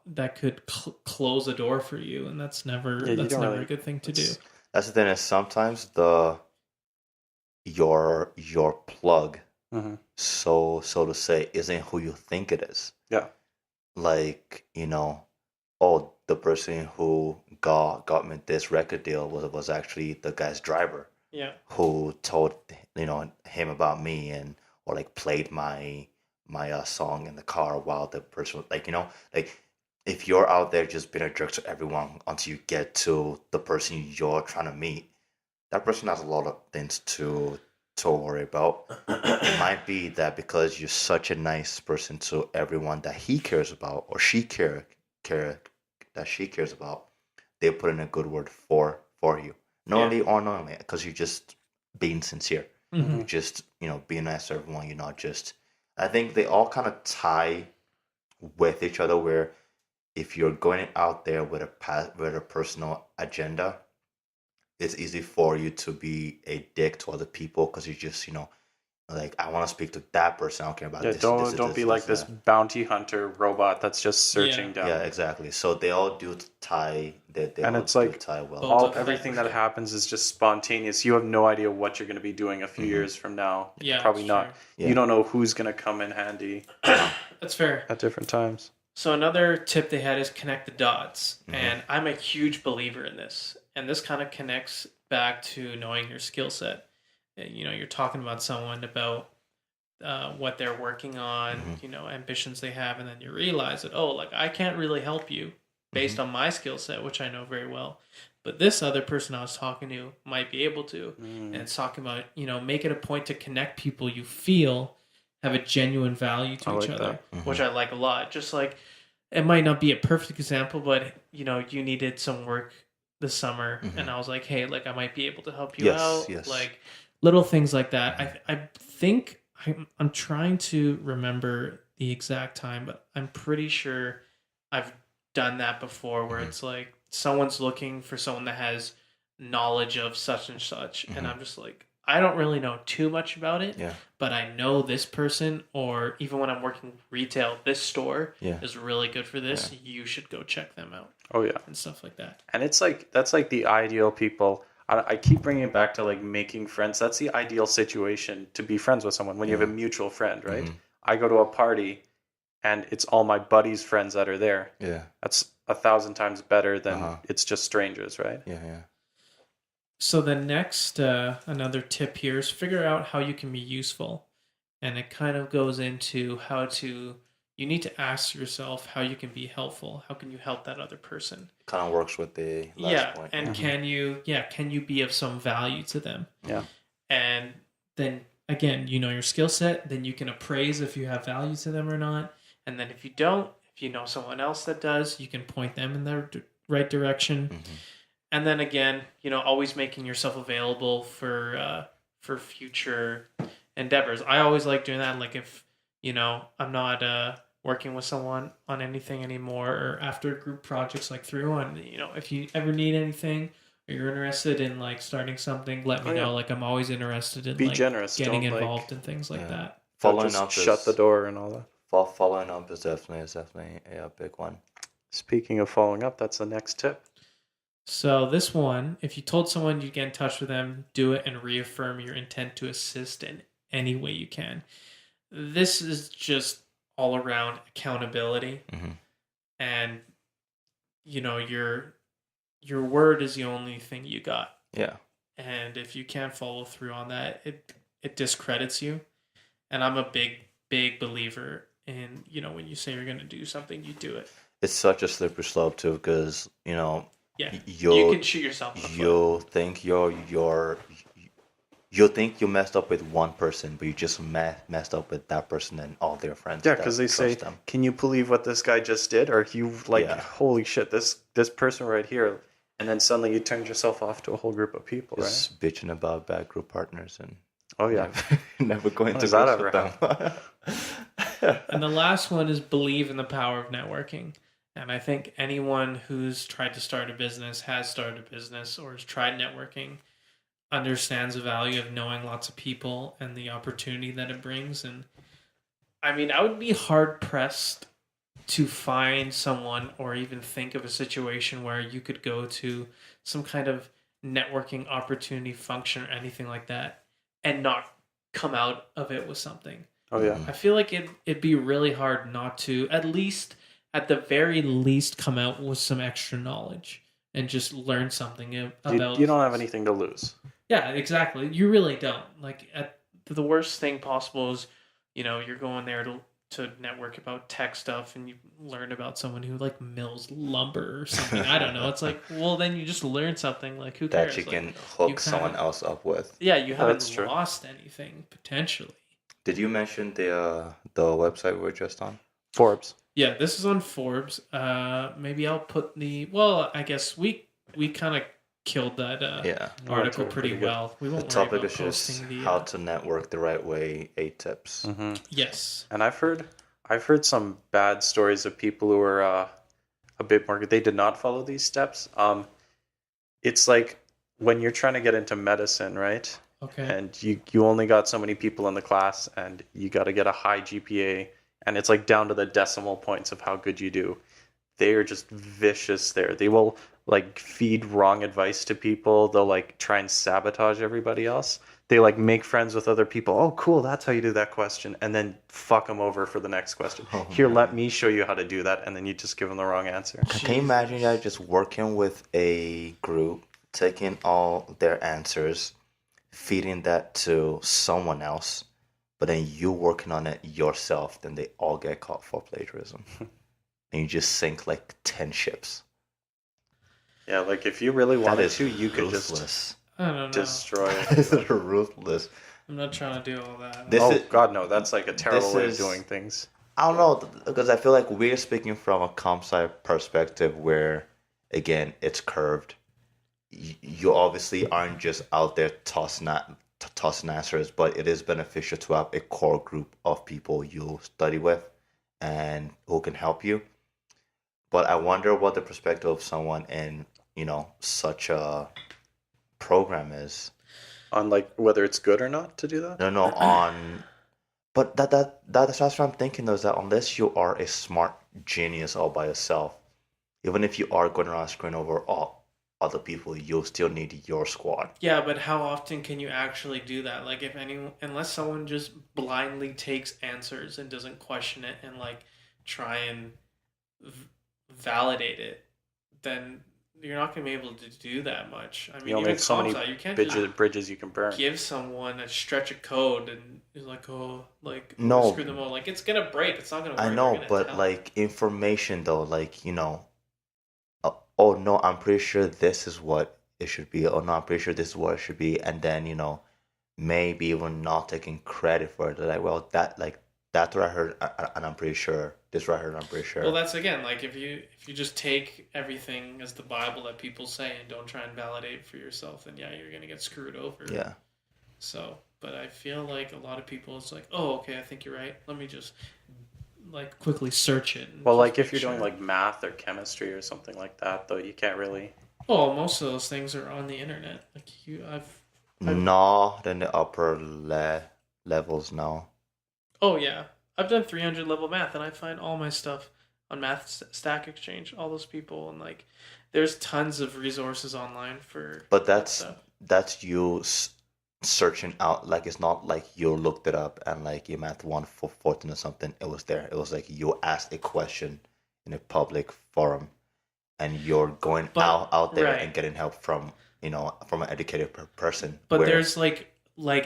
Speaker 1: that could close a door for you, and that's never a good thing to do.
Speaker 3: That's the thing, is sometimes your plug, so to say, isn't who you think it is.
Speaker 2: Yeah.
Speaker 3: Like, oh, the person who got me this record deal was actually the guy's driver.
Speaker 1: Yeah.
Speaker 3: Who told him about me, and or like played my song in the car while the person, like if you're out there just being a jerk to everyone until you get to the person you're trying to meet, that person has a lot of things to worry about. It might be that because you're such a nice person to everyone that he cares about or care that she cares about, they put in a good word for you, knowingly or unknowingly, because you're just being sincere.
Speaker 1: Mhm.
Speaker 3: You're just being nice to everyone. You're not just. I think they all kind of tie with each other. Where if you're going out there with a personal agenda, it's easy for you to be a dick to other people because you just like, I want to speak to that person. I don't care about
Speaker 2: Yeah,
Speaker 3: this.
Speaker 2: don't be like this bounty hunter robot that's just searching down.
Speaker 3: Yeah, exactly. So they all do tie.
Speaker 2: And it's like
Speaker 3: tie well.
Speaker 2: Everything that happens is just spontaneous. You have no idea what you're going to be doing a few years from now.
Speaker 1: Yeah,
Speaker 2: probably
Speaker 1: that's
Speaker 2: not.
Speaker 1: true.
Speaker 3: Yeah.
Speaker 2: You don't know who's going to come in handy
Speaker 1: That's fair.
Speaker 2: at different times.
Speaker 1: So another tip they had is connect the dots. And I'm a huge believer in this. And this kind of connects back to knowing your skill set. You're talking about someone about what they're working on, ambitions they have, and then you realize that, like, I can't really help you based on my skill set, which I know very well. But this other person I was talking to might be able to. And it's talking about, make it a point to connect people you feel have a genuine value to each other, which I like a lot. Just like, it might not be a perfect example, but, you needed some work this summer, and I was like, hey, like, I might be able to help you out.
Speaker 3: Yes.
Speaker 1: Like, little things like that. I think I'm trying to remember the exact time, but I'm pretty sure I've done that before where it's like someone's looking for someone that has knowledge of such and such, and I'm just like, I don't really know too much about it, but I know this person, or even when I'm working retail, this store is really good for this. You should go check them out.
Speaker 2: Oh, yeah.
Speaker 1: And stuff like that.
Speaker 2: And it's like, that's like the ideal people. I keep bringing it back to like making friends. That's the ideal situation to be friends with someone when you have a mutual friend, right? I go to a party and it's all my buddies' friends that are there.
Speaker 3: Yeah.
Speaker 2: That's 1,000 times better than it's just strangers, right?
Speaker 3: Yeah.
Speaker 1: So the next, another tip here is figure out how you can be useful. And it kind of goes into you need to ask yourself how you can be helpful. How can you help that other person?
Speaker 3: Kind of works with the last point.
Speaker 1: And can you be of some value to them?
Speaker 2: Yeah.
Speaker 1: And then again, your skill set, then you can appraise if you have value to them or not. And then if you don't, if you know someone else that does, you can point them in the right direction. And then again, always making yourself available for future endeavors. I always like doing that. Like if, I'm not working with someone on anything anymore, or after group projects like through on, if you ever need anything or you're interested in like starting something, let me know. Like I'm always interested in
Speaker 2: be generous,
Speaker 1: getting involved in things like that.
Speaker 3: Following up,
Speaker 2: shut the door and all that.
Speaker 3: Following up is definitely a big one.
Speaker 2: Speaking of following up, that's the next tip.
Speaker 1: So this one, if you told someone you'd get in touch with them, do it and reaffirm your intent to assist in any way you can. This is just all around accountability. And your word is the only thing you got.
Speaker 3: Yeah.
Speaker 1: And if you can't follow through on that, it discredits you. And I'm a big believer in, when you say you're going to do something, you do it.
Speaker 3: It's such a slippery slope too, because you
Speaker 1: can shoot yourself in the foot.
Speaker 3: You'll think you'll think you messed up with one person, but you just messed up with that person and all their friends.
Speaker 2: Yeah, because they say, "Can you believe what this guy just did?" Or you "Holy shit, this person right here," and then suddenly you turned yourself off to a whole group of people,
Speaker 3: just
Speaker 2: right?
Speaker 3: Bitching about bad group partners and never going to
Speaker 2: does that ever
Speaker 3: with them.
Speaker 1: And the last one is believe in the power of networking. And I think anyone who's tried to start a business, has started a business, or has tried networking understands the value of knowing lots of people and the opportunity that it brings. And I mean, I would be hard pressed to find someone or even think of a situation where you could go to some kind of networking opportunity function or anything like that and not come out of it with something.
Speaker 2: Oh yeah.
Speaker 1: I feel like it'd be really hard not to, at the very least, come out with some extra knowledge and just learn something about.
Speaker 2: You don't have anything to lose.
Speaker 1: Yeah, exactly. You really don't. Like, at the worst thing possible is, you're going there to network about tech stuff and you learn about someone who like mills lumber or something. I don't know. It's like, well, then you just learn something. Like, who cares?
Speaker 3: That you
Speaker 1: Like,
Speaker 3: can hook
Speaker 1: you kinda-
Speaker 3: someone else up with.
Speaker 1: Yeah, you
Speaker 2: that's
Speaker 1: haven't
Speaker 2: true.
Speaker 1: lost anything potentially.
Speaker 3: Did you mention the website we were just on?
Speaker 2: Forbes.
Speaker 1: Yeah, this is on Forbes. Maybe I'll put the. Well, I guess we kind of killed that
Speaker 3: Yeah.
Speaker 1: article
Speaker 2: Pretty
Speaker 1: pretty
Speaker 2: good.
Speaker 1: well. We
Speaker 3: The
Speaker 1: won't worry
Speaker 3: topic
Speaker 1: about
Speaker 3: is just
Speaker 1: posting the.
Speaker 3: how to network the right way, 8 tips.
Speaker 2: Mm-hmm.
Speaker 1: Yes.
Speaker 2: And I've heard some bad stories of people who are a bit more. They did not follow these steps. It's like when you're trying to get into medicine, right?
Speaker 1: Okay.
Speaker 2: And you only got so many people in the class, and you got to get a high GPA, and it's like down to the decimal points of how good you do. They are just vicious there. They will like feed wrong advice to people. They'll like try and sabotage everybody else. They like make friends with other people. Oh, cool, that's how you do that question, and then fuck them over for the next question.
Speaker 3: Oh,
Speaker 2: Here,
Speaker 3: man.
Speaker 2: let me show you how to do that, and then you just give them the wrong answer.
Speaker 3: Can you imagine that just working with a group, taking all their answers, feeding that to someone else, but then you working on it yourself, then they all get caught for plagiarism. And you just sink like 10 ships.
Speaker 2: Yeah, like if you really
Speaker 3: That
Speaker 2: wanted
Speaker 3: is
Speaker 2: to, you could just
Speaker 3: ruthless.
Speaker 1: I don't know.
Speaker 2: destroy it.
Speaker 3: That is ruthless.
Speaker 1: I'm not trying to do all that.
Speaker 3: This
Speaker 2: Oh
Speaker 3: is,
Speaker 2: God, no! That's like a terrible
Speaker 3: this
Speaker 2: way of
Speaker 3: is-
Speaker 2: doing things.
Speaker 3: I don't know, because I feel like we're speaking from a comp sci perspective where, again, it's curved. You obviously aren't just out there tossing answers, but it is beneficial to have a core group of people you study with and who can help you. But I wonder what the perspective of someone in, such a program is.
Speaker 2: On like whether it's good or not to do that.
Speaker 3: No, on. But that's what I'm thinking though, is that unless you are a smart genius all by yourself, even if you are going around screwing over all other people, you'll still need your squad.
Speaker 1: Yeah, but how often can you actually do that? Like, if anyone, unless someone just blindly takes answers and doesn't question it and like try and validate it, then you're not going to be able to do that much. I mean,
Speaker 2: You only
Speaker 1: even
Speaker 2: have so many
Speaker 1: comp sci, you can't just
Speaker 2: bridges you can burn.
Speaker 1: give someone a stretch of code and is like,
Speaker 3: No.
Speaker 1: screw them all. Like, it's gonna break. It's not gonna work.
Speaker 3: I
Speaker 1: You're
Speaker 3: know,
Speaker 1: gonna
Speaker 3: but
Speaker 1: tell.
Speaker 3: like information though, like, oh no, I'm pretty sure this is what it should be. Oh no, I'm pretty sure this is what it should be. And then, maybe even not taking credit for it. Like, well, that's what I heard, and I'm pretty sure. This is what I heard, and I'm pretty sure.
Speaker 1: Well, that's again like if you just take everything as the Bible that people say and don't try and validate it for yourself, then yeah, you're gonna get screwed over.
Speaker 3: Yeah.
Speaker 1: So, but I feel like a lot of people, it's like, oh, okay, I think you're right. Let me just like quickly search it. and
Speaker 2: Well,
Speaker 1: just
Speaker 2: like if
Speaker 1: make
Speaker 2: you're doing
Speaker 1: sure.
Speaker 2: like math or chemistry or something like that, though, you can't really.
Speaker 1: Oh, most of those things are on the internet. Like I've
Speaker 3: Not in the upper levels, no.
Speaker 1: Oh yeah, I've done 300 level math, and I find all my stuff on Math Stack Exchange. All those people, and like, there's tons of resources online for.
Speaker 3: But
Speaker 1: that stuff.
Speaker 3: that's you searching out. Like, it's not like you looked it up and like you math 1/14 or something. It was there. It was like you asked a question in a public forum, and you're going out there
Speaker 1: right.
Speaker 3: and getting help from from an educated person.
Speaker 1: But
Speaker 3: where-
Speaker 1: there's like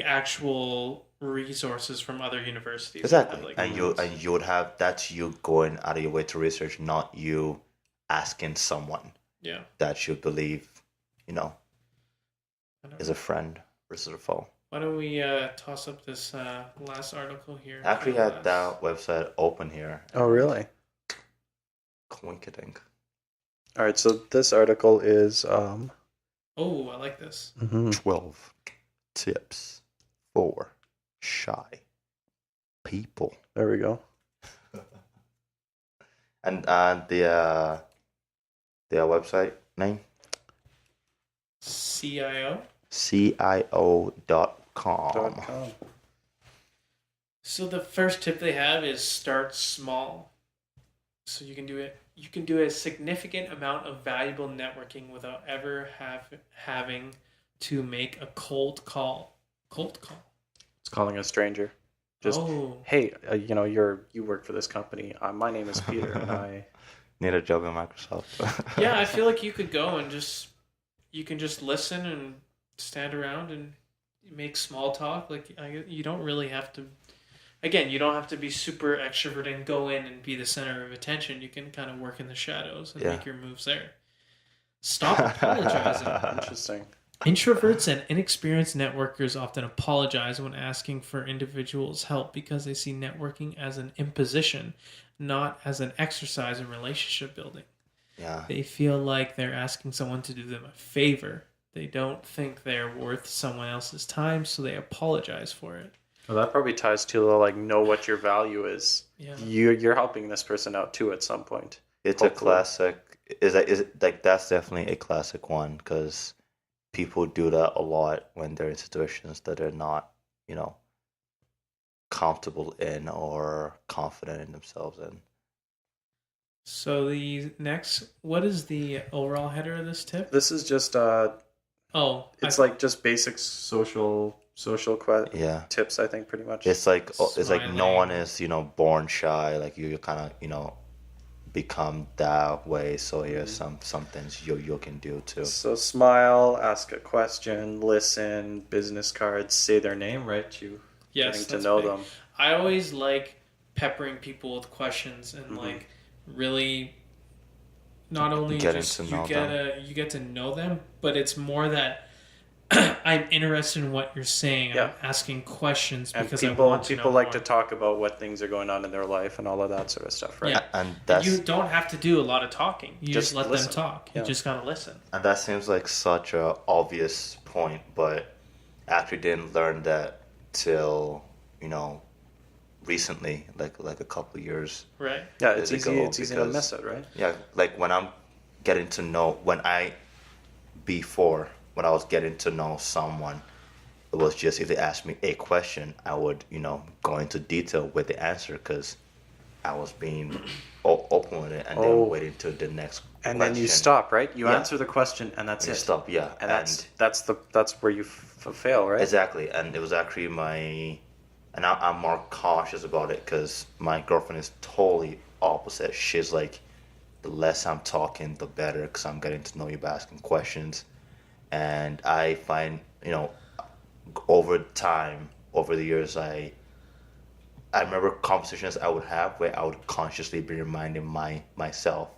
Speaker 1: actual resources from other universities.
Speaker 3: exactly,
Speaker 1: that have, like,
Speaker 3: and you would have that's you going out of your way to research, not you asking someone
Speaker 1: yeah.
Speaker 3: that you believe
Speaker 1: I don't
Speaker 3: is
Speaker 1: know.
Speaker 3: a friend versus a foe.
Speaker 1: Why don't we toss up this last article here?
Speaker 3: I actually
Speaker 1: Last-
Speaker 3: had that website open here.
Speaker 2: Oh, really?
Speaker 3: Coinkydink.
Speaker 2: All right. So this article is.
Speaker 1: Oh, I like this.
Speaker 3: 12 tips for shy people.
Speaker 2: There we go.
Speaker 3: And the website name?
Speaker 1: CIO.
Speaker 3: CIO.com.
Speaker 2: .com.
Speaker 1: So the first tip they have is start small. So you can do it. You can do a significant amount of valuable networking without ever having to make a cold call. Cold call.
Speaker 2: It's calling a stranger. Just
Speaker 1: oh.
Speaker 2: hey, you work for this company. My name is Peter, and I
Speaker 3: Need a job in Microsoft.
Speaker 1: Yeah, I feel like you could go and you can just listen and stand around and make small talk. Like you don't really have to again, you don't have to be super extrovert and go in and be the center of attention. You can kind of work in the shadows and make your moves there. Stop apologizing.
Speaker 2: Interesting.
Speaker 1: Introverts and inexperienced networkers often apologize when asking for individuals' help because they see networking as an imposition, not as an exercise in relationship building.
Speaker 3: Yeah.
Speaker 1: They feel like they're asking someone to do them a favor. They don't think they're worth someone else's time, so they apologize for it.
Speaker 2: Well, that probably ties to the, like, know what your value is.
Speaker 1: Yeah.
Speaker 2: You're helping this person out too at some point.
Speaker 3: It's hopefully. A classic. Is like that's definitely a classic one because people do that a lot when they're in situations that they're not, comfortable in or confident in themselves in.
Speaker 1: So what is the overall header of this tip?
Speaker 2: This is just it's like just basic social tips, I think, pretty much.
Speaker 3: It's like no one is born shy. Like you kind of become that way. So here's some things you can do too.
Speaker 2: So smile, ask a question, listen, business cards, say their name, right? Getting to know them.
Speaker 1: I always like peppering people with questions and like really not only
Speaker 3: you get
Speaker 1: to know them, but it's more that I'm interested in what you're saying.
Speaker 2: Yeah.
Speaker 1: I'm asking questions
Speaker 2: and
Speaker 1: because
Speaker 2: people like to talk about what things are going on in their life and all of that sort of stuff, right?
Speaker 1: Yeah. And you don't have to do a lot of talking. You just let them talk. You just gotta listen.
Speaker 3: And that seems like such a obvious point, but I actually didn't learn that till recently, like a couple of years.
Speaker 1: Right.
Speaker 2: Yeah, it's easy to miss it, right?
Speaker 3: Yeah, like when I'm getting to know when I was getting to know someone, it was just if they asked me a question, I would, go into detail with the answer because I was being open with it and then waiting to the next question.
Speaker 2: And then you stop, right? You answer the question and that's it.
Speaker 3: You stop, yeah.
Speaker 2: And that's where you fail, right?
Speaker 3: Exactly. And it was actually and I'm more cautious about it because my girlfriend is totally opposite. She's like, the less I'm talking, the better because I'm getting to know you by asking questions. And I find, over the years, I remember conversations I would have where I would consciously be reminding myself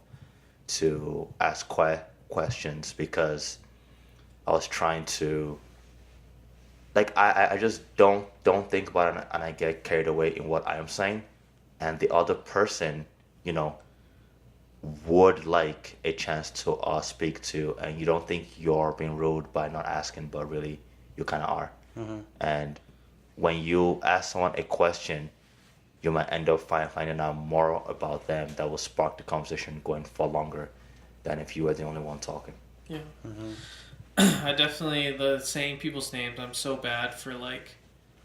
Speaker 3: to ask questions because I was trying to, like, I just don't think about it and I get carried away in what I am saying. And the other person, would like a chance to speak to, and you don't think you're being rude by not asking, but really you kind of are. Mm-hmm. And when you ask someone a question, you might end up finding out more about them that will spark the conversation going for longer than if you were the only one talking.
Speaker 1: Yeah. Mm-hmm. I definitely, saying people's names, I'm so bad for like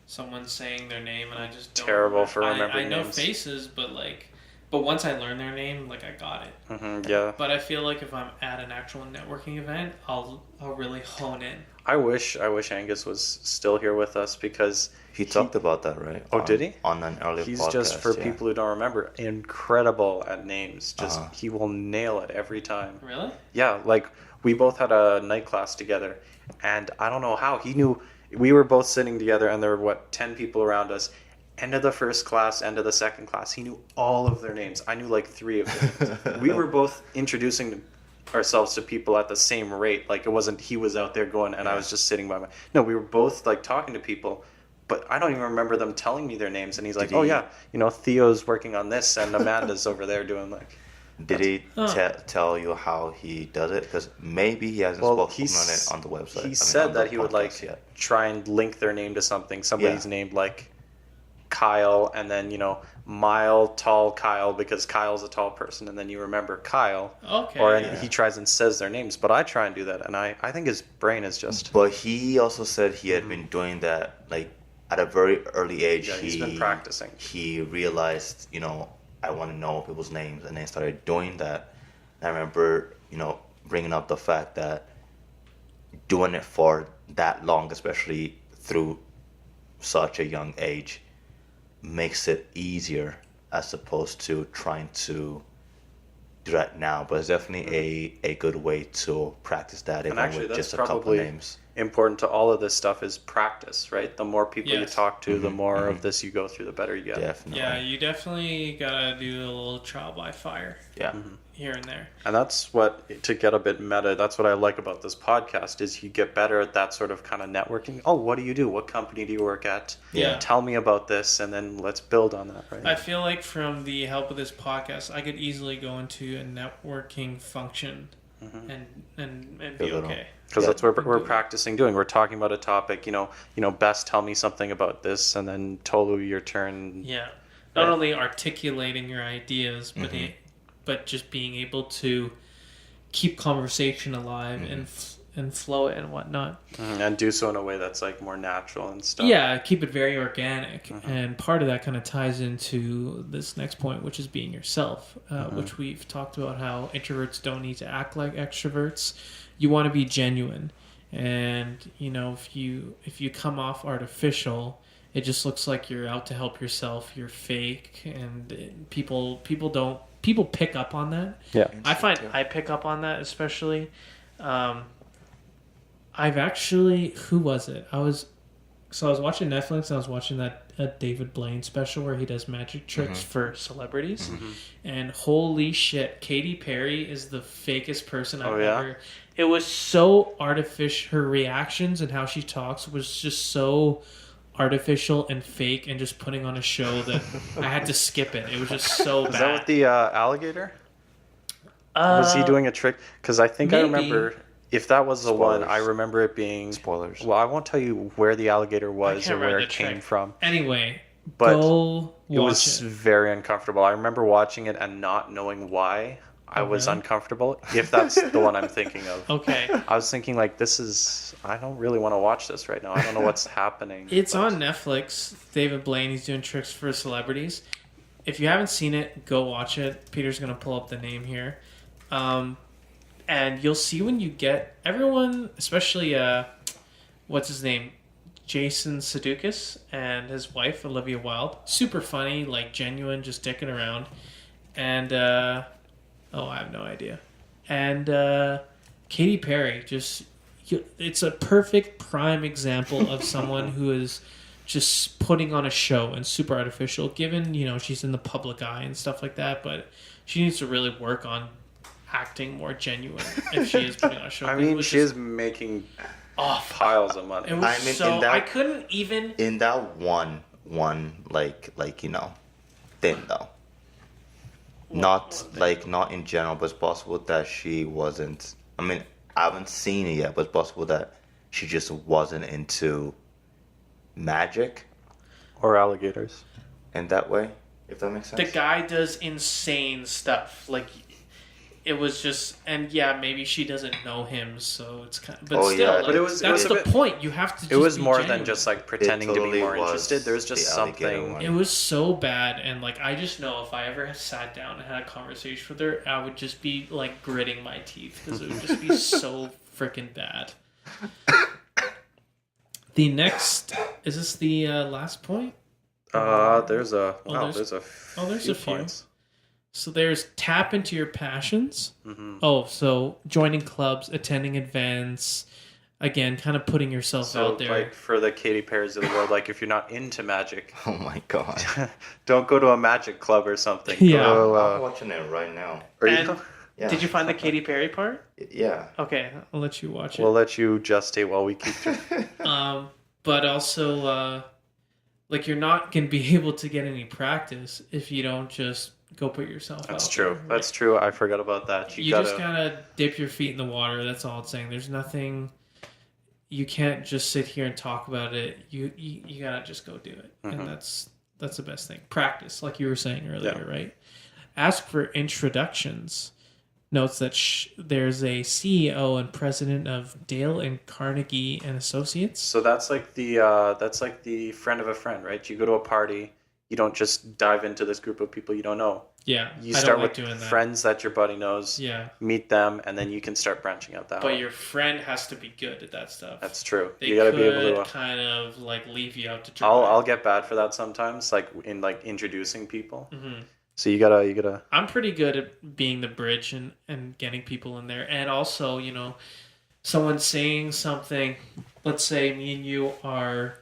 Speaker 1: someone saying their name and I just don't.
Speaker 2: Terrible for remembering
Speaker 1: I know
Speaker 2: names.
Speaker 1: Faces, but once I learn their name, like I got it.
Speaker 2: Mm-hmm, yeah.
Speaker 1: But I feel like if I'm at an actual networking event, I'll really hone in.
Speaker 2: I wish Angus was still here with us because
Speaker 3: he talked about that, right?
Speaker 2: Oh, did he?
Speaker 3: On an earlier podcast.
Speaker 2: He's just, for people who don't remember, incredible at names. Just he will nail it every time.
Speaker 1: Really?
Speaker 2: Yeah, like we both had a night class together, and I don't know how he knew. We were both sitting together, and there were 10 people around us. End of the first class, end of the second class, he knew all of their names. I knew like 3 of them. We were both introducing ourselves to people at the same rate. Like it wasn't he was out there going and I was just sitting by No, we were both like talking to people, but I don't even remember them telling me their names. And he's like, Theo's working on this and Amanda's over there doing like.
Speaker 3: Did he tell you how he does it? Because maybe he hasn't spoken on it on the website.
Speaker 2: He said that he would try and link their name to something. Somebody's named like Kyle, and then tall Kyle because Kyle's a tall person, and then you remember Kyle.
Speaker 1: Okay.
Speaker 2: He tries and says their names, but I try and do that, and I think his brain is just.
Speaker 3: But he also said he had been doing that like at a very early age.
Speaker 2: Yeah, he's been practicing.
Speaker 3: He realized, I want to know people's names, and then started doing that. And I remember, bringing up the fact that doing it for that long, especially through such a young age, makes it easier as opposed to trying to do that now. But it's definitely a good way to practice that, even with just a couple of names.
Speaker 2: important to all of this stuff is practice, right? The more people you
Speaker 1: Yes.
Speaker 2: talk to, the more of this you go through, the better you get.
Speaker 3: Definitely.
Speaker 1: Yeah, you definitely gotta do a little trial by fire
Speaker 3: Yeah.
Speaker 1: here and there.
Speaker 2: And that's what, to get a bit meta, that's what I like about this podcast is you get better at that sort of kind of networking. Oh, what do you do? What company do you work at?
Speaker 1: Yeah.
Speaker 2: Tell me about this, and then let's build on that, right?
Speaker 1: I feel like from the help of this podcast, I could easily go into a networking function and be
Speaker 3: Pivotal.
Speaker 1: okay.
Speaker 2: Because that's what we're practicing doing. We're talking about a topic, best tell me something about this, and then Tolu, your turn.
Speaker 1: Yeah. Not only articulating your ideas, but just being able to keep conversation alive and flow it and whatnot.
Speaker 2: And do so in a way that's like more natural and stuff.
Speaker 1: Yeah, keep it very organic. And part of that kind of ties into this next point, which is being yourself, which we've talked about how introverts don't need to act like extroverts. You want to be genuine. And, if you come off artificial, it just looks like you're out to help yourself. You're fake, and people pick up on that.
Speaker 2: Yeah.
Speaker 1: I find I pick up on that especially. I've actually, who was it? I was watching Netflix and I was watching that David Blaine special where he does magic tricks for celebrities, and holy shit, Katy Perry is the fakest person I've ever. It was so artificial. Her reactions and how she talks was just so artificial and fake, and just putting on a show that I had to skip it. It was just so bad.
Speaker 2: Is that with the alligator? Was he doing a trick? Because I think I remember, if that was the one, I remember it being...
Speaker 3: Spoilers.
Speaker 2: Well, I won't tell you where the alligator was or where it came from.
Speaker 1: Anyway,
Speaker 2: But
Speaker 1: go
Speaker 2: it was
Speaker 1: watch it.
Speaker 2: very uncomfortable. I remember watching it and not knowing why I was uncomfortable, if that's the one I'm thinking of.
Speaker 1: Okay.
Speaker 2: I was thinking, like, I don't really want to watch this right now. I don't know what's happening.
Speaker 1: It's on Netflix. David Blaine, he's doing tricks for celebrities. If you haven't seen it, go watch it. Peter's going to pull up the name here. And you'll see when you get everyone, especially, what's his name? Jason Sudeikis and his wife, Olivia Wilde. Super funny, like genuine, just dicking around. And, I have no idea. And Katy Perry, it's a perfect prime example of someone who is just putting on a show and super artificial, given, she's in the public eye and stuff like that, but she needs to really work on acting more genuine if she is putting on a show.
Speaker 2: I mean, she is making piles of money.
Speaker 1: It was I couldn't even...
Speaker 3: In that one, thing though. Not in general, but it's possible that she wasn't... I mean, I haven't seen it yet, but it's possible that she just wasn't into magic.
Speaker 2: Or alligators.
Speaker 3: In that way, if that makes sense.
Speaker 1: The guy does insane stuff. Like, it was just... And yeah, maybe she doesn't know him, so it's kind of... But still,
Speaker 3: yeah.
Speaker 1: but that's the point. You have to just
Speaker 2: It was
Speaker 1: be
Speaker 2: more
Speaker 1: genuine.
Speaker 2: than just, like, pretending to be more interested. There was just something...
Speaker 1: It was so bad, and, like, I just know if I ever sat down and had a conversation with her, I would just be, like, gritting my teeth, because it would just be so freaking bad. The next... Is this the last point?
Speaker 2: There's a
Speaker 1: few
Speaker 2: few points.
Speaker 1: So there's tap into your passions. So joining clubs, attending events, again, kind of putting yourself out there.
Speaker 2: Like for the Katy Perry's of the world, like if you're not into magic,
Speaker 3: Oh my god.
Speaker 2: don't go to a magic club or something.
Speaker 1: Yeah.
Speaker 3: I'm watching it right now. Yeah.
Speaker 1: Did you find the Katy Perry part?
Speaker 3: Yeah.
Speaker 1: Okay, I'll let you watch it.
Speaker 2: We'll let you gestate while we keep track.
Speaker 1: But also, like, you're not going to be able to get any practice if you don't just go put yourself out.
Speaker 2: That's true.
Speaker 1: there, right?
Speaker 2: That's true. I forgot about that.
Speaker 1: You just gotta dip your feet in the water. That's all it's saying. There's nothing. You can't just sit here and talk about it. You gotta just go do it, and that's the best thing. Practice, like you were saying earlier, right? Ask for introductions. Notes that there's a CEO and president of Dale and Carnegie and Associates.
Speaker 2: So that's like the friend of a friend, right? You go to a party. You don't just dive into this group of people you don't know.
Speaker 1: Yeah,
Speaker 2: you start with friends that your buddy knows.
Speaker 1: Yeah,
Speaker 2: meet them, and then you can start branching out that way.
Speaker 1: But your friend has to be good at that stuff.
Speaker 2: That's true.
Speaker 1: They
Speaker 2: you got to be able to
Speaker 1: kind of like leave you out to dry.
Speaker 2: I'll get bad for that sometimes, like in like introducing people. So you gotta.
Speaker 1: I'm pretty good at being the bridge and getting people in there, and also someone saying something. Let's say me and you are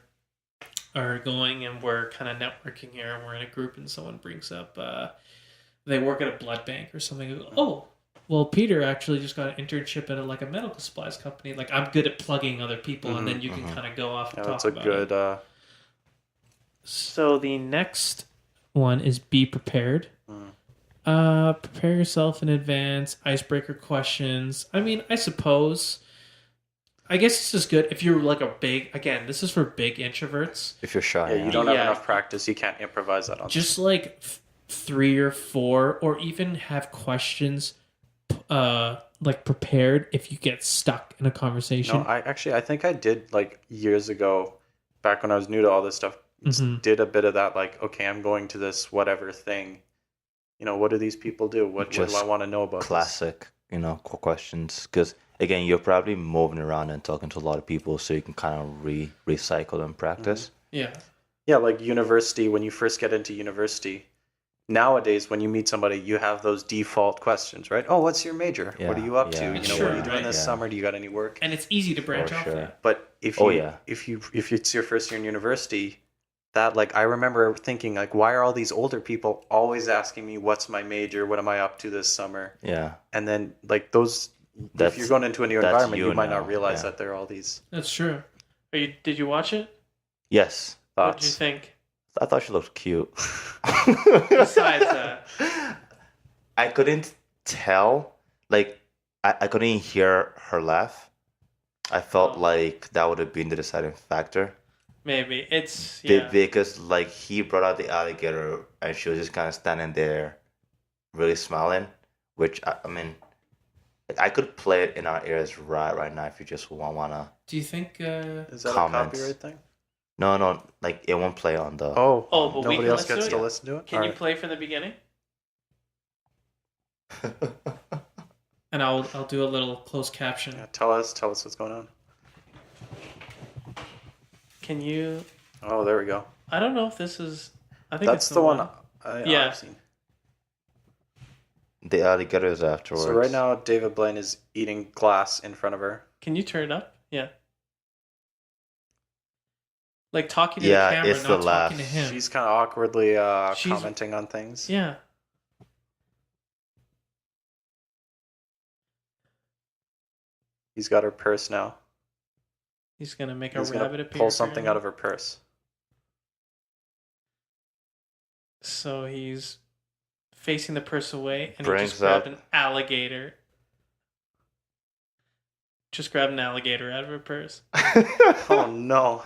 Speaker 1: going and we're kind of networking here, and we're in a group, and someone brings up they work at a blood bank or something. Oh, well, Peter actually just got an internship at a medical supplies company. Like, I'm good at plugging other people, and then you can kind of go off and talk about it.
Speaker 2: That's a good.
Speaker 1: So the next one is be prepared. Prepare yourself in advance. Icebreaker questions. I mean, I suppose. I guess this is good if you're like a big. Again, this is for big introverts.
Speaker 3: If you're shy,
Speaker 2: Yeah, you don't have enough practice. You can't improvise that on.
Speaker 1: Just like 3 or 4, or even have questions, like prepared if you get stuck in a conversation.
Speaker 2: No, I think I did like years ago, back when I was new to all this stuff. Did a bit of that. Like, okay, I'm going to this whatever thing. What do these people do? What do I want to know about?
Speaker 3: Classic, questions. Because again, you're probably moving around and talking to a lot of people, so you can kind of recycle and practice.
Speaker 1: Yeah.
Speaker 2: Yeah, like university. When you first get into university, nowadays when you meet somebody, you have those default questions, right? Oh, what's your major?
Speaker 3: Yeah,
Speaker 2: what are you up to?
Speaker 3: yeah.
Speaker 2: What
Speaker 1: Sure,
Speaker 2: are you doing
Speaker 1: right.
Speaker 2: this summer? Do you got any work?
Speaker 1: And it's easy to branch off
Speaker 3: sure.
Speaker 1: that.
Speaker 2: But if it's your first year in university, that like I remember thinking like, why are all these older people always asking me what's my major? What am I up to this summer?
Speaker 3: Yeah.
Speaker 2: And then like those, if you're going into a new environment, you might
Speaker 3: now,
Speaker 2: not realize that there are all these.
Speaker 1: That's true. Did you watch it?
Speaker 3: Yes.
Speaker 1: What did you
Speaker 2: Thoughts.
Speaker 1: think?
Speaker 3: I thought she looked cute.
Speaker 1: Besides that,
Speaker 3: I couldn't tell. Like, I couldn't hear her laugh. I felt like that would have been the deciding factor.
Speaker 1: maybe it's
Speaker 3: Because like he brought out the alligator and she was just kind of standing there, really smiling. Which I mean, like, I could play it in our ears right now if you just wanna.
Speaker 1: Do you think?
Speaker 2: Is that
Speaker 3: Comments.
Speaker 2: a copyright thing?
Speaker 3: No, like it won't play on the.
Speaker 2: Oh,
Speaker 1: but we
Speaker 2: nobody
Speaker 1: can
Speaker 2: else
Speaker 1: listen
Speaker 2: gets
Speaker 1: to
Speaker 2: to
Speaker 1: it?
Speaker 2: listen to it.
Speaker 1: Can you play from the beginning? And I'll do a little closed caption.
Speaker 2: Yeah, tell us what's going on.
Speaker 1: Can you?
Speaker 2: Oh, there we go.
Speaker 1: I don't know if this is. I think
Speaker 2: That's
Speaker 1: it's
Speaker 2: the one
Speaker 1: Yeah.
Speaker 2: I've seen.
Speaker 3: The alligators afterwards.
Speaker 2: So right now, David Blaine is eating glass in front of her.
Speaker 1: Can you turn it up? Yeah. Like talking to
Speaker 3: Yeah,
Speaker 1: the camera,
Speaker 3: it's
Speaker 1: not
Speaker 3: the laugh.
Speaker 1: talking to him.
Speaker 2: She's kind of awkwardly
Speaker 1: She's-
Speaker 2: commenting on things.
Speaker 1: Yeah.
Speaker 2: He's got her purse now.
Speaker 1: He's gonna make
Speaker 2: He's
Speaker 1: a
Speaker 2: gonna
Speaker 1: rabbit appear.
Speaker 2: pull something out of her purse.
Speaker 1: So he's facing the purse away, and he
Speaker 3: Brings
Speaker 1: just grabbed
Speaker 3: up-
Speaker 1: an alligator. Just grabbed an alligator out of her purse.
Speaker 2: Oh no!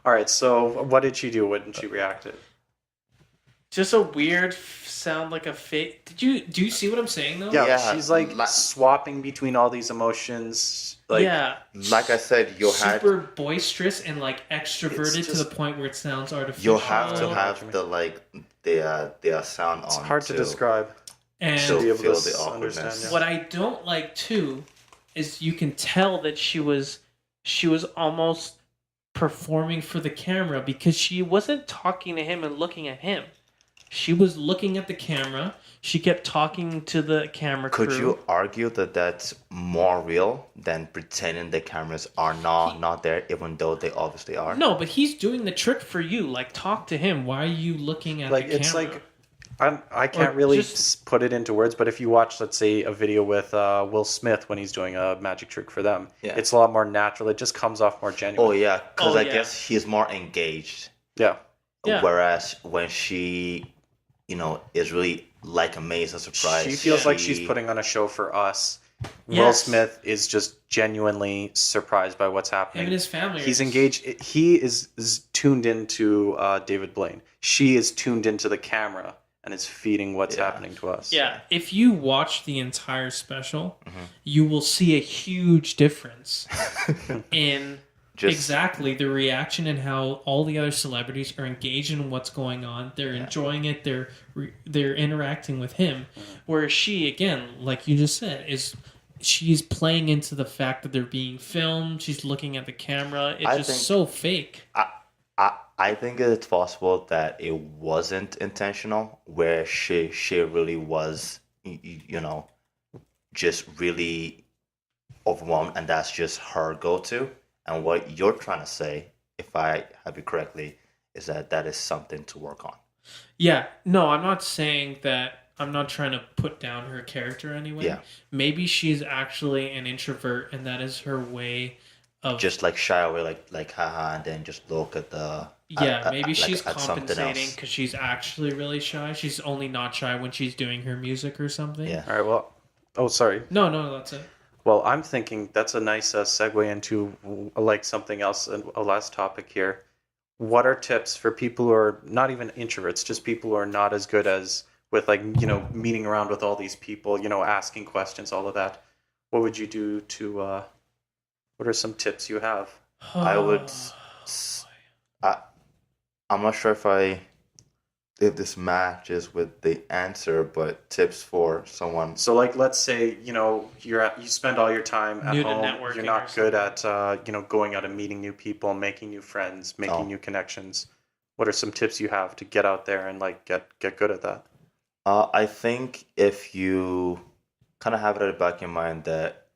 Speaker 2: All right. So what did she do when she reacted?
Speaker 1: Just a weird sound, like a fake. Do you see what I'm saying though?
Speaker 2: Yeah,
Speaker 3: Yeah,
Speaker 2: she's like
Speaker 3: la-
Speaker 2: swapping between all these emotions. Like,
Speaker 1: yeah.
Speaker 3: Like I said, you had
Speaker 1: super boisterous and like extroverted
Speaker 2: It's
Speaker 1: to the
Speaker 2: just-
Speaker 1: point where it sounds artificial.
Speaker 3: you have to
Speaker 2: Oh.
Speaker 3: have the sound on.
Speaker 2: it's hard to
Speaker 3: too.
Speaker 2: describe.
Speaker 1: And
Speaker 3: So
Speaker 2: be able
Speaker 3: feel
Speaker 2: to
Speaker 3: the
Speaker 2: understand,
Speaker 3: awkwardness.
Speaker 2: yeah.
Speaker 1: what I don't like too is you can tell that she was almost performing for the camera, because she wasn't talking to him and looking at him. She was looking at the camera. She kept talking to the camera crew.
Speaker 3: Could you argue that that's more real than pretending the cameras are not there, even though they obviously are?
Speaker 1: No, but he's doing the trick for you. Like, talk to him. Why are you looking at
Speaker 2: Like
Speaker 1: the
Speaker 2: it's
Speaker 1: camera?
Speaker 2: like I can't
Speaker 1: Or
Speaker 2: really
Speaker 1: just-
Speaker 2: put it into words, but if you watch, let's say, a video with Will Smith when he's doing a magic trick for them,
Speaker 3: Yeah.
Speaker 2: it's a lot more natural. It just comes off more genuine.
Speaker 3: Oh yeah, because
Speaker 1: Oh,
Speaker 3: I
Speaker 1: yeah.
Speaker 3: guess he's more engaged.
Speaker 2: Yeah.
Speaker 1: Yeah.
Speaker 3: Whereas when she, is really like amazed and surprised,
Speaker 2: She feels like she's putting on a show for us. Will
Speaker 1: Yes.
Speaker 2: Smith is just genuinely surprised by what's
Speaker 1: him
Speaker 2: happening.
Speaker 1: and his family. are
Speaker 2: He's
Speaker 1: just-
Speaker 2: engaged. He is tuned into David Blaine. She is tuned into the camera and is feeding what's
Speaker 3: Yeah.
Speaker 2: happening to us.
Speaker 1: Yeah, if you watch the entire special,
Speaker 3: Mm-hmm.
Speaker 1: you will see a huge difference in
Speaker 3: Just-
Speaker 1: exactly the reaction and how all the other celebrities are engaged in what's going on. They're enjoying it. They're interacting with him. Whereas she, again, like you just said, she's playing into the fact that they're being filmed. She's looking at the camera. It's
Speaker 3: I
Speaker 1: just
Speaker 3: think-
Speaker 1: so fake.
Speaker 3: I think it's possible that it wasn't intentional, where she really was, just really overwhelmed, and that's just her go-to. And what you're trying to say, if I have it correctly, is that that is something to work on.
Speaker 1: Yeah, no, I'm not saying that. I'm not trying to put down her character anyway.
Speaker 3: Yeah.
Speaker 1: Maybe she's actually an introvert, and that is her way of.
Speaker 3: Just like shy away, like haha, and then just look at the
Speaker 1: Yeah, maybe
Speaker 3: like
Speaker 1: she's
Speaker 3: at something
Speaker 1: compensating
Speaker 3: else.
Speaker 1: because she's actually really shy. She's only not shy when she's doing her music or something.
Speaker 3: Yeah.
Speaker 2: All right. Well, oh, sorry.
Speaker 1: No, that's it.
Speaker 2: Well, I'm thinking that's a nice segue into like something else, a last topic here. What are tips for people who are not even introverts, just people who are not as good as with like, meeting around with all these people, asking questions, all of that? What would you do to, what are some tips you have?
Speaker 3: I would. I I'm not sure if this matches with the answer, but tips for someone.
Speaker 2: So like, let's say, you spend all your time at
Speaker 1: New to
Speaker 2: home.
Speaker 1: networking
Speaker 2: You're
Speaker 1: or
Speaker 2: not good at, going out and meeting new people, making new friends, making
Speaker 3: Oh.
Speaker 2: new connections. What are some tips you have to get out there and like get good at that?
Speaker 3: I think if you kind of have it at the back of your mind that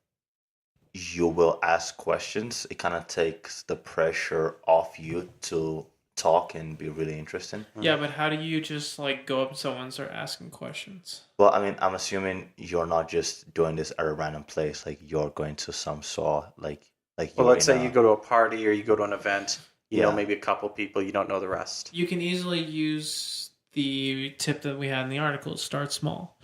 Speaker 3: you will ask questions, it kind of takes the pressure off you to talk and be really interesting.
Speaker 1: Yeah, but how do you just like go up to someone and start asking questions?
Speaker 3: Well, I mean, I'm assuming you're not just doing this at a random place. Like you're going to some sort, like
Speaker 2: Well,
Speaker 3: you're
Speaker 2: let's
Speaker 3: in
Speaker 2: say
Speaker 3: a,
Speaker 2: you go to a party or you go to an event,
Speaker 3: Yeah.
Speaker 2: maybe a couple people, you don't know the rest.
Speaker 1: You can easily use the tip that we had in the article: start small.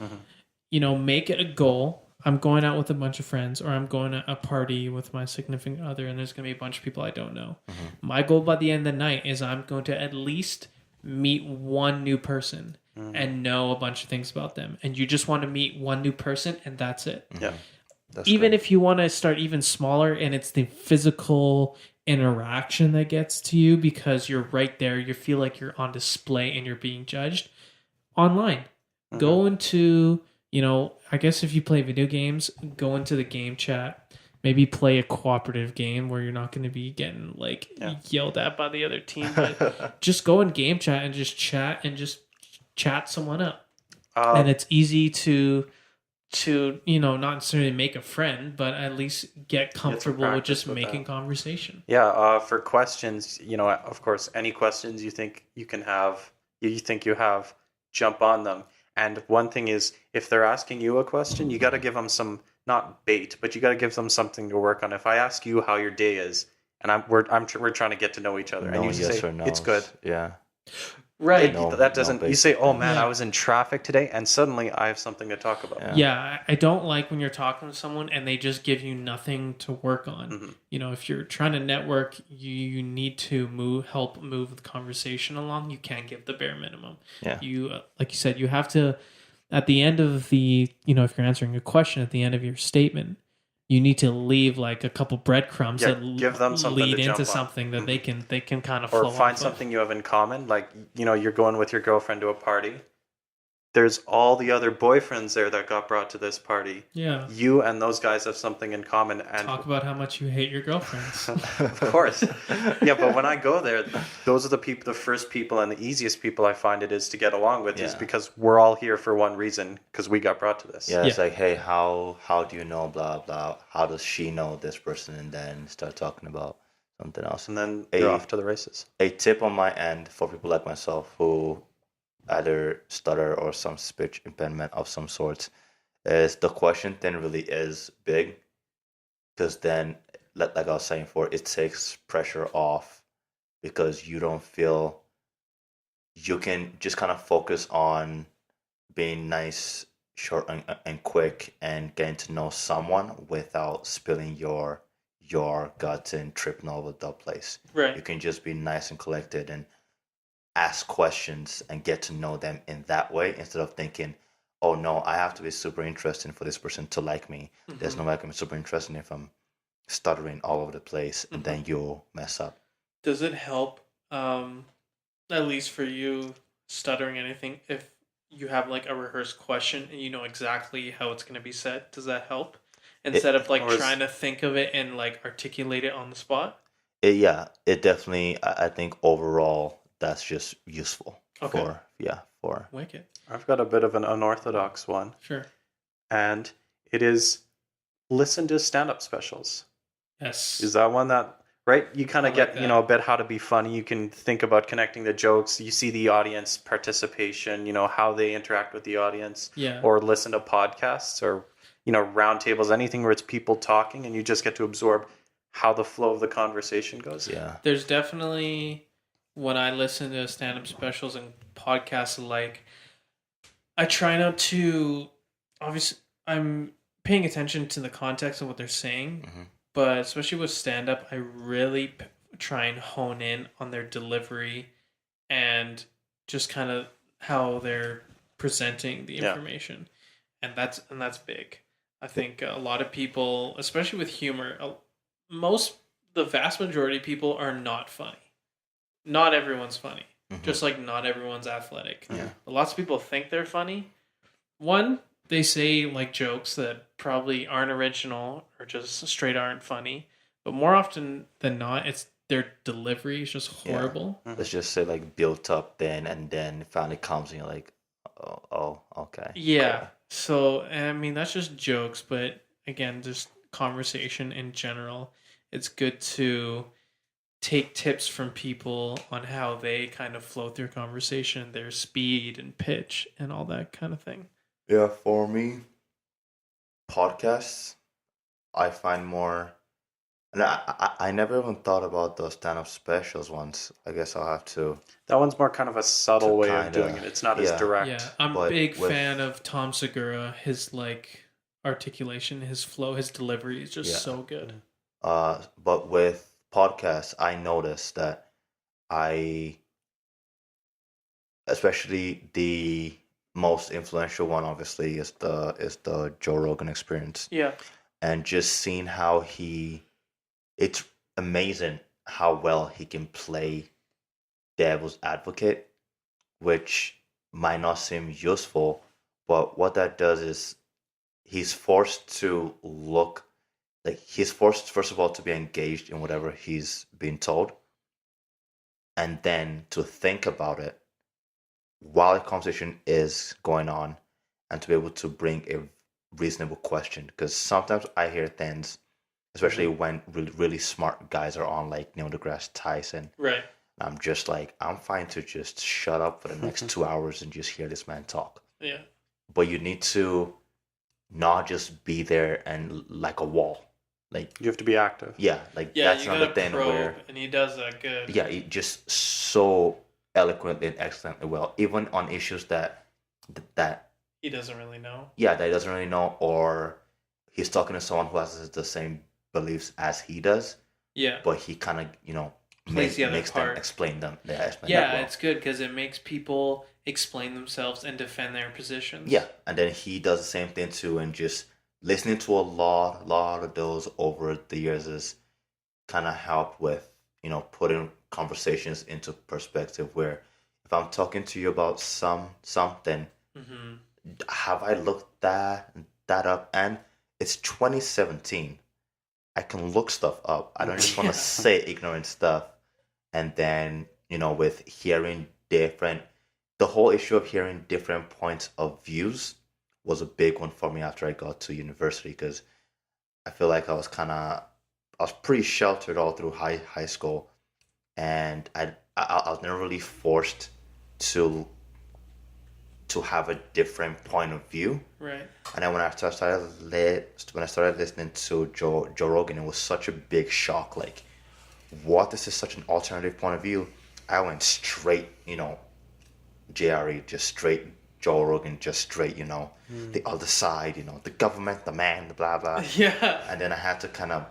Speaker 1: Make it a goal. I'm going out with a bunch of friends, or I'm going to a party with my significant other, and there's going to be a bunch of people I don't know. My goal by the end of the night is I'm going to at least meet one new person and know a bunch of things about them. And you just want to meet one new person, and that's it.
Speaker 2: Yeah.
Speaker 3: That's
Speaker 1: Even
Speaker 3: great.
Speaker 1: if you want to start even smaller, and it's the physical interaction that gets to you because you're right there, you feel like you're on display and you're being judged online. Go into, I guess if you play video games, go into the game chat. Maybe play a cooperative game where you're not going to be getting like yelled at by the other team. But just go in game chat and just chat someone up. And it's easy to not necessarily make a friend, but at least get comfortable with
Speaker 2: practice
Speaker 1: just
Speaker 2: with
Speaker 1: making
Speaker 2: that.
Speaker 1: conversation.
Speaker 2: Yeah, for questions, of course, any questions you think you can have, you think you have, jump on them. And one thing is, if they're asking you a question, you got to give them some, not bait, but you got to give them something to work on. If I ask you how your day is, and we're trying to get to know each other, and
Speaker 3: No
Speaker 2: you just
Speaker 3: yes
Speaker 2: say
Speaker 3: or no.
Speaker 2: it's good.
Speaker 3: Yeah.
Speaker 1: Right.
Speaker 3: No,
Speaker 2: That
Speaker 3: no
Speaker 2: doesn't. You
Speaker 3: bait.
Speaker 2: say, "Oh man,
Speaker 1: Yeah.
Speaker 2: I was in traffic today, and suddenly I have something to talk about."
Speaker 1: Yeah, I don't like when you're talking to someone and they just give you nothing to work on. If you're trying to network, you need to help move the conversation along. You can't give the bare minimum.
Speaker 3: Yeah.
Speaker 1: You, like you said, you have to, at the end of the, if you're answering a question at the end of your statement, you need to leave like a couple breadcrumbs
Speaker 2: Yeah,
Speaker 1: that
Speaker 2: give them something
Speaker 1: lead
Speaker 2: to jump
Speaker 1: into
Speaker 2: on.
Speaker 1: something that they can kind of
Speaker 2: Or
Speaker 1: flow
Speaker 2: find
Speaker 1: off
Speaker 2: something you have in common. Like, you're going with your girlfriend to a party. There's all the other boyfriends there that got brought to this party.
Speaker 1: Yeah.
Speaker 2: You and those guys have something in common. And
Speaker 1: Talk about how much you hate your girlfriends.
Speaker 2: of course. Yeah, but when I go there, those are the first people and the easiest people I find it is to get along with, is
Speaker 3: Yeah.
Speaker 2: because we're all here for one reason, because we got brought to this.
Speaker 3: Yeah, it's
Speaker 1: Yeah.
Speaker 3: like, hey, how do you know blah blah? How does she know this person? And then start talking about something else.
Speaker 2: And then
Speaker 3: A-
Speaker 2: you're off to the races.
Speaker 3: A tip on my end for people like myself who either stutter or some speech impediment of some sort is the question thing really is big, because then, like I was saying before, it takes pressure off because you don't feel you can just kind of focus on being nice, short, and quick, and getting to know someone without spilling your guts and tripping all over the place.
Speaker 1: Right.
Speaker 3: You can just be nice and collected and ask questions and get to know them in that way, instead of thinking, oh no, I have to be super interesting for this person to like me. There's no way I can be super interesting if I'm stuttering all over the place, and then you'll mess up.
Speaker 1: Does it help, at least for you, stuttering anything, if you have like a rehearsed question and you know exactly how it's going to be said? Does that help? Instead of like
Speaker 2: or is-
Speaker 1: trying to think of it and like articulate it on the spot?
Speaker 3: It definitely, I think overall that's just useful
Speaker 1: Okay.
Speaker 3: for
Speaker 1: Wicked.
Speaker 2: I've got a bit of an unorthodox one.
Speaker 1: Sure.
Speaker 2: And it is, listen to stand-up specials.
Speaker 1: Yes.
Speaker 2: Is that one that, right? You kind
Speaker 1: I
Speaker 2: of
Speaker 1: like
Speaker 2: get,
Speaker 1: that.
Speaker 2: a bit how to be funny. You can think about connecting the jokes. You see the audience participation, how they interact with the audience.
Speaker 1: Yeah.
Speaker 2: Or listen to podcasts or, roundtables, anything where it's people talking and you just get to absorb how the flow of the conversation goes.
Speaker 3: Yeah.
Speaker 1: There's definitely, when I listen to stand-up specials and podcasts alike, I try not to, obviously, I'm paying attention to the context of what they're saying, but especially with stand-up, I really try and hone in on their delivery and just kind of how they're presenting the information. And that's big. I think a lot of people, especially with humor, the vast majority of people are not funny. Not everyone's funny. Just like not everyone's athletic.
Speaker 3: Yeah.
Speaker 1: Lots of people think they're funny. One, they say like jokes that probably aren't original or just straight aren't funny. But more often than not, it's their delivery is just horrible.
Speaker 3: Yeah. Let's just say like built up then and then it finally comes and you're like, oh okay.
Speaker 1: Yeah.
Speaker 3: Cool.
Speaker 1: So, I mean, that's just jokes. But again, just conversation in general. It's good to take tips from people on how they kind of flow through conversation, their speed and pitch and all that kind of thing.
Speaker 3: Yeah, for me, podcasts, I find more, and I never even thought about those stand-up specials once. I guess I'll have to.
Speaker 2: That one's more kind of a subtle
Speaker 3: To
Speaker 2: way of
Speaker 3: kinda-
Speaker 2: doing it. It's not as
Speaker 3: yeah.
Speaker 2: direct.
Speaker 1: Yeah, I'm a
Speaker 3: But
Speaker 1: big
Speaker 3: with-
Speaker 1: fan of Tom Segura. His like articulation, his flow, his delivery is just
Speaker 3: Yeah.
Speaker 1: so good.
Speaker 3: But with podcasts, I noticed that especially the most influential one, obviously, is the Joe Rogan Experience.
Speaker 1: Yeah.
Speaker 3: And just seeing how it's amazing how well he can play devil's advocate, which might not seem useful, but what that does is he's forced to he's forced, first of all, to be engaged in whatever he's being told, and then to think about it while the conversation is going on, and to be able to bring a reasonable question. Because sometimes I hear things, especially when really smart guys are on, like Neil deGrasse Tyson.
Speaker 1: Right.
Speaker 3: I'm just like, I'm fine to just shut up for the next 2 hours and just hear this man talk.
Speaker 1: Yeah.
Speaker 3: But you need to not just be there and like a wall. Like,
Speaker 2: You have to be active.
Speaker 3: yeah, like
Speaker 1: Yeah,
Speaker 3: that's
Speaker 1: you
Speaker 3: another
Speaker 1: gotta
Speaker 3: thing
Speaker 1: probe,
Speaker 3: where,
Speaker 1: and he does that good.
Speaker 3: yeah, he just so eloquently and excellently well, even on issues that
Speaker 1: He doesn't really know.
Speaker 3: that he doesn't really know, or he's talking to someone who has the same beliefs as he does,
Speaker 1: Yeah.
Speaker 3: but he kind of
Speaker 1: Plays the other
Speaker 3: makes
Speaker 1: part.
Speaker 3: them explain them. Explain
Speaker 1: Yeah,
Speaker 3: that well.
Speaker 1: it's good because it makes people explain themselves and defend their positions.
Speaker 3: Yeah, and then he does the same thing too, and just listening to a lot of those over the years has kind of helped with putting conversations into perspective. Where if I'm talking to you about something, have I looked that up? And it's 2017. I can look stuff up. I don't just want to say ignorant stuff. And then with hearing the whole issue of hearing different points of views was a big one for me after I got to university, because I feel like I was pretty sheltered all through high school, and I was never really forced to have a different point of view.
Speaker 1: Right.
Speaker 3: And then when I started listening to Joe Rogan, it was such a big shock. Like, what? This is such an alternative point of view. I went straight, JRE, just straight Joe Rogan, just straight, the other side, the government, the man, the blah blah.
Speaker 1: Yeah.
Speaker 3: And then I had to kind of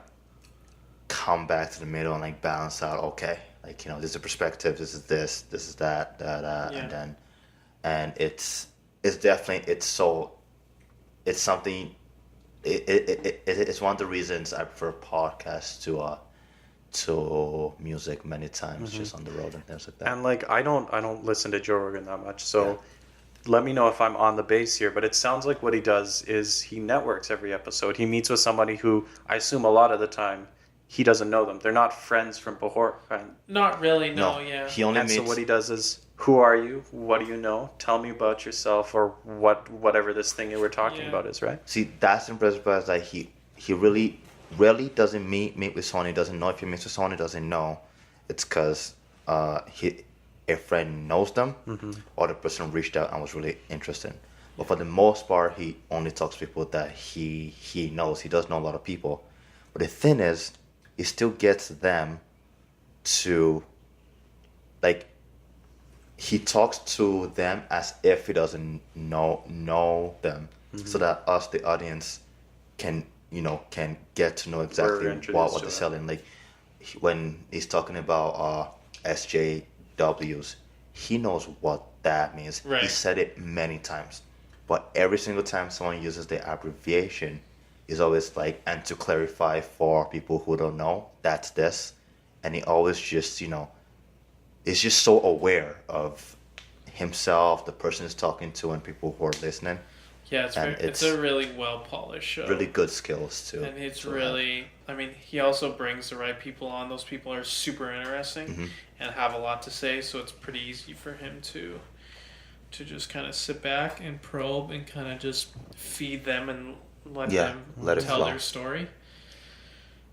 Speaker 3: come back to the middle and like balance out. Okay, like this is a perspective. This is that,
Speaker 1: Yeah.
Speaker 3: and it's definitely it's something. It's one of the reasons I prefer podcasts to music many times, just on the road and things like that.
Speaker 2: And like I don't listen to Joe Rogan that much, so let me know if I'm on the base here. But it sounds like what he does is he networks every episode. He meets with somebody who I assume a lot of the time he doesn't know them. They're not friends from before.
Speaker 1: Not really. No.
Speaker 3: No,
Speaker 1: Yeah.
Speaker 3: he only
Speaker 2: And
Speaker 3: meets.
Speaker 2: so what he does is, who are you? What do you know? Tell me about yourself, or whatever this thing you were talking
Speaker 1: Yeah.
Speaker 2: about is, right?
Speaker 3: See, that's impressive, because like he he really rarely doesn't meet with someone he doesn't know. If he meets with someone he doesn't know, it's because a friend knows them, or the person reached out and was really interested. But for the most part, he only talks to people that he knows. He does know a lot of people. But the thing is, he still gets them to, like, he talks to them as if he doesn't know them, so that us, the audience, can get to know exactly what they're selling. Like, when he's talking about SJWs, he knows what that means.
Speaker 1: Right.
Speaker 3: He said it many times. But every single time someone uses the abbreviation, is always like, and to clarify for people who don't know, that's this. And he always just, is just so aware of himself, the person he's talking to, and people who are listening.
Speaker 1: Yeah, it's a really well-polished show.
Speaker 3: Really good skills, too.
Speaker 1: And it's really, he also brings the right people on. Those people are super interesting and have a lot to say, so it's pretty easy for him to just kind of sit back and probe and kind of just feed them and let them tell their story.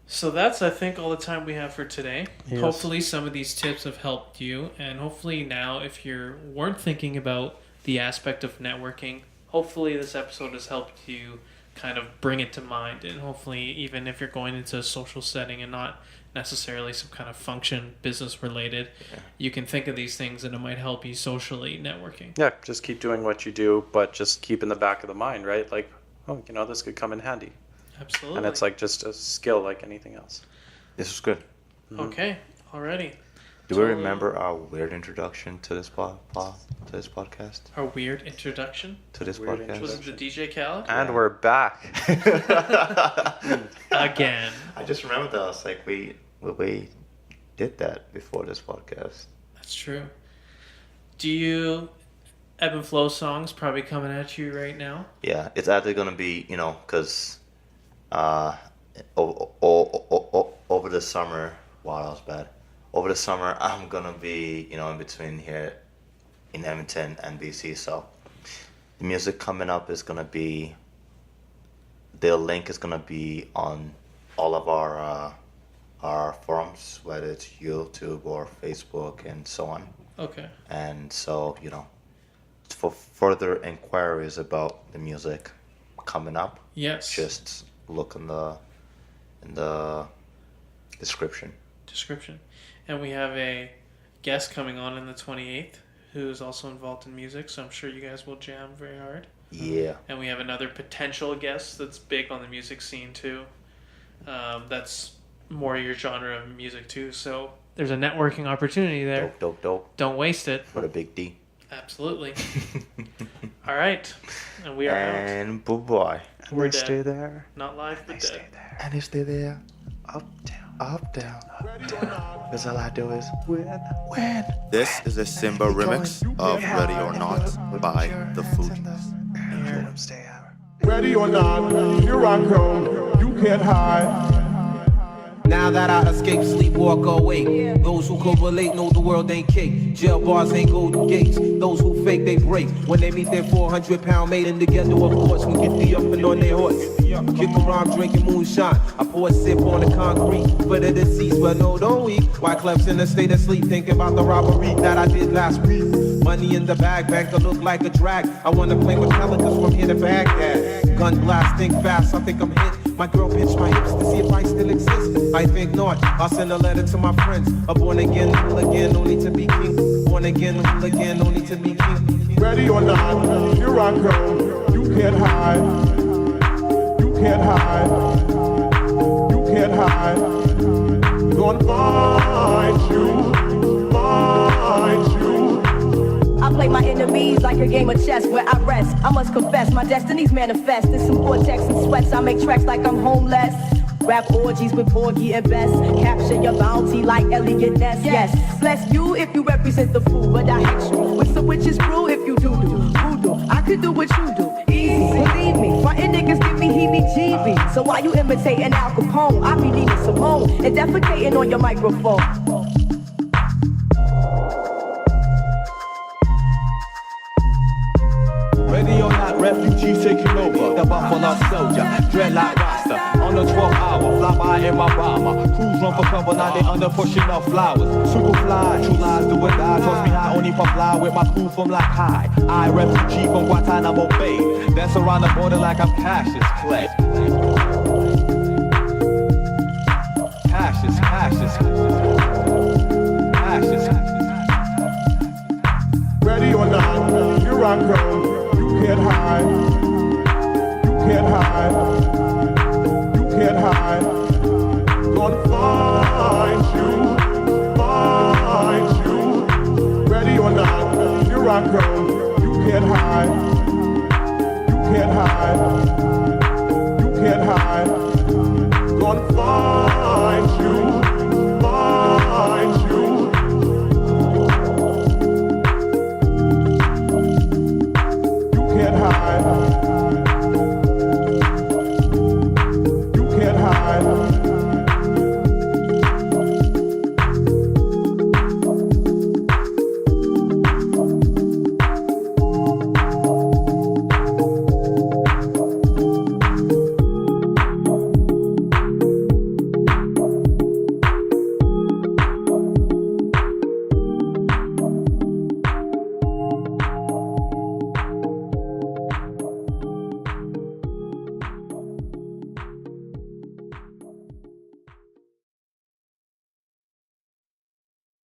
Speaker 1: So that's, I think, all the time we have for today. Yes. Hopefully some of these tips have helped you, and hopefully now, if you weren't thinking about the aspect of networking, hopefully this episode has helped you kind of bring it to mind, and hopefully even if you're going into a social setting and not necessarily some kind of function business related, you can think of these things and it might help you socially networking.
Speaker 2: Yeah, just keep doing what you do, but just keep in the back of the mind, right? Like, this could come in handy.
Speaker 1: Absolutely.
Speaker 2: And it's like just a skill like anything else.
Speaker 3: This was good.
Speaker 1: Okay, alrighty.
Speaker 3: Do we remember our weird introduction to this podcast?
Speaker 1: Our weird introduction?
Speaker 3: To this podcast?
Speaker 1: Was it the DJ Khaled?
Speaker 2: And we're back.
Speaker 1: Again.
Speaker 3: I just remembered that. I was like, we did that before this podcast.
Speaker 1: That's true. Do you... Ebb and Flow songs probably coming at you right now?
Speaker 3: Yeah, it's either going to be, because over the summer... Wow, that was bad. Over the summer, I'm going to be, in between here in Edmonton and BC. So the music coming up is going to be, the link is going to be on all of our forums, whether it's YouTube or Facebook and so on. Okay. And so, for further inquiries about the music coming up, just look in the description.
Speaker 1: And we have a guest coming on the 28th who is also involved in music, so I'm sure you guys will jam very hard.
Speaker 3: Yeah.
Speaker 1: And we have another potential guest that's big on the music scene too. That's more your genre of music too, so there's a networking opportunity there.
Speaker 3: Dope.
Speaker 1: Don't waste it.
Speaker 3: For the big D.
Speaker 1: Absolutely. All right. And we are out.
Speaker 3: And bye-bye.
Speaker 1: We're dead.
Speaker 2: Stay there.
Speaker 1: Not live, but dead.
Speaker 2: Stay there.
Speaker 3: And they stay there.
Speaker 2: Up, down.
Speaker 3: Up, down. Up, down. Because all I do is win.
Speaker 4: This is a Simba remix of Ready or Not by the Fugees.
Speaker 2: Let them stay out.
Speaker 5: Ready or not, here I come. You can't hide.
Speaker 6: Now that I escape, sleep, walk away. Those who correlate know the world ain't cake. Jail bars ain't golden gates. Those who fake, they break. When they meet their 400-pound mate in together, of course, we get the up and on their horse. Kick around drinking moonshine. I pour a sip on the concrete. For the deceased, but no, don't weep. Why Clef's in a state of sleep, thinking about the robbery that I did last week. Money in the bag, banker look like a drag. I wanna play with pelicans from here to Baghdad. Gun blast, think fast, I think I'm hit. My girl pinched my hips to see if I still exist. I think not. I'll send a letter to my friends. A born again hooligan, only to be king. Born again hooligan, only to be king.
Speaker 5: Ready or not, here I come. You can't hide. You can't hide. You can't hide. Gonna find you. Find you.
Speaker 7: I play my enemies like a game of chess where I rest. I must confess, my destinies manifest. In some vortex and sweats, I make tracks like I'm homeless. Rap orgies with Porgy and Bess. Capture your bounty like Elliot Ness. Yes, bless you if you represent the fool, but I hate you with some witches brew if you do voodoo. I could do what you do, easy, believe me. My niggas give me heebie-jeebies. So why you imitating Al Capone? I be Nina Simone and defecating on your microphone.
Speaker 6: Ready or not, refugees taking over. The Buffalo Soldier, dreadlock rasta. disaster. On the 12th hour, fly by in my bomber. Crews run for cover, now they under pushing up flowers. Super fly, true lies do or die. Toss me high, only puff fly with my crew from like high. I refugee from Guantanamo Bay. Dance around the border like I'm Cassius Clay. Cassius.
Speaker 5: Ready or not, here I come. You can't hide. You can't hide. You can't hide. Gonna find you. Ready or not, here I come. You can't hide. You can't hide.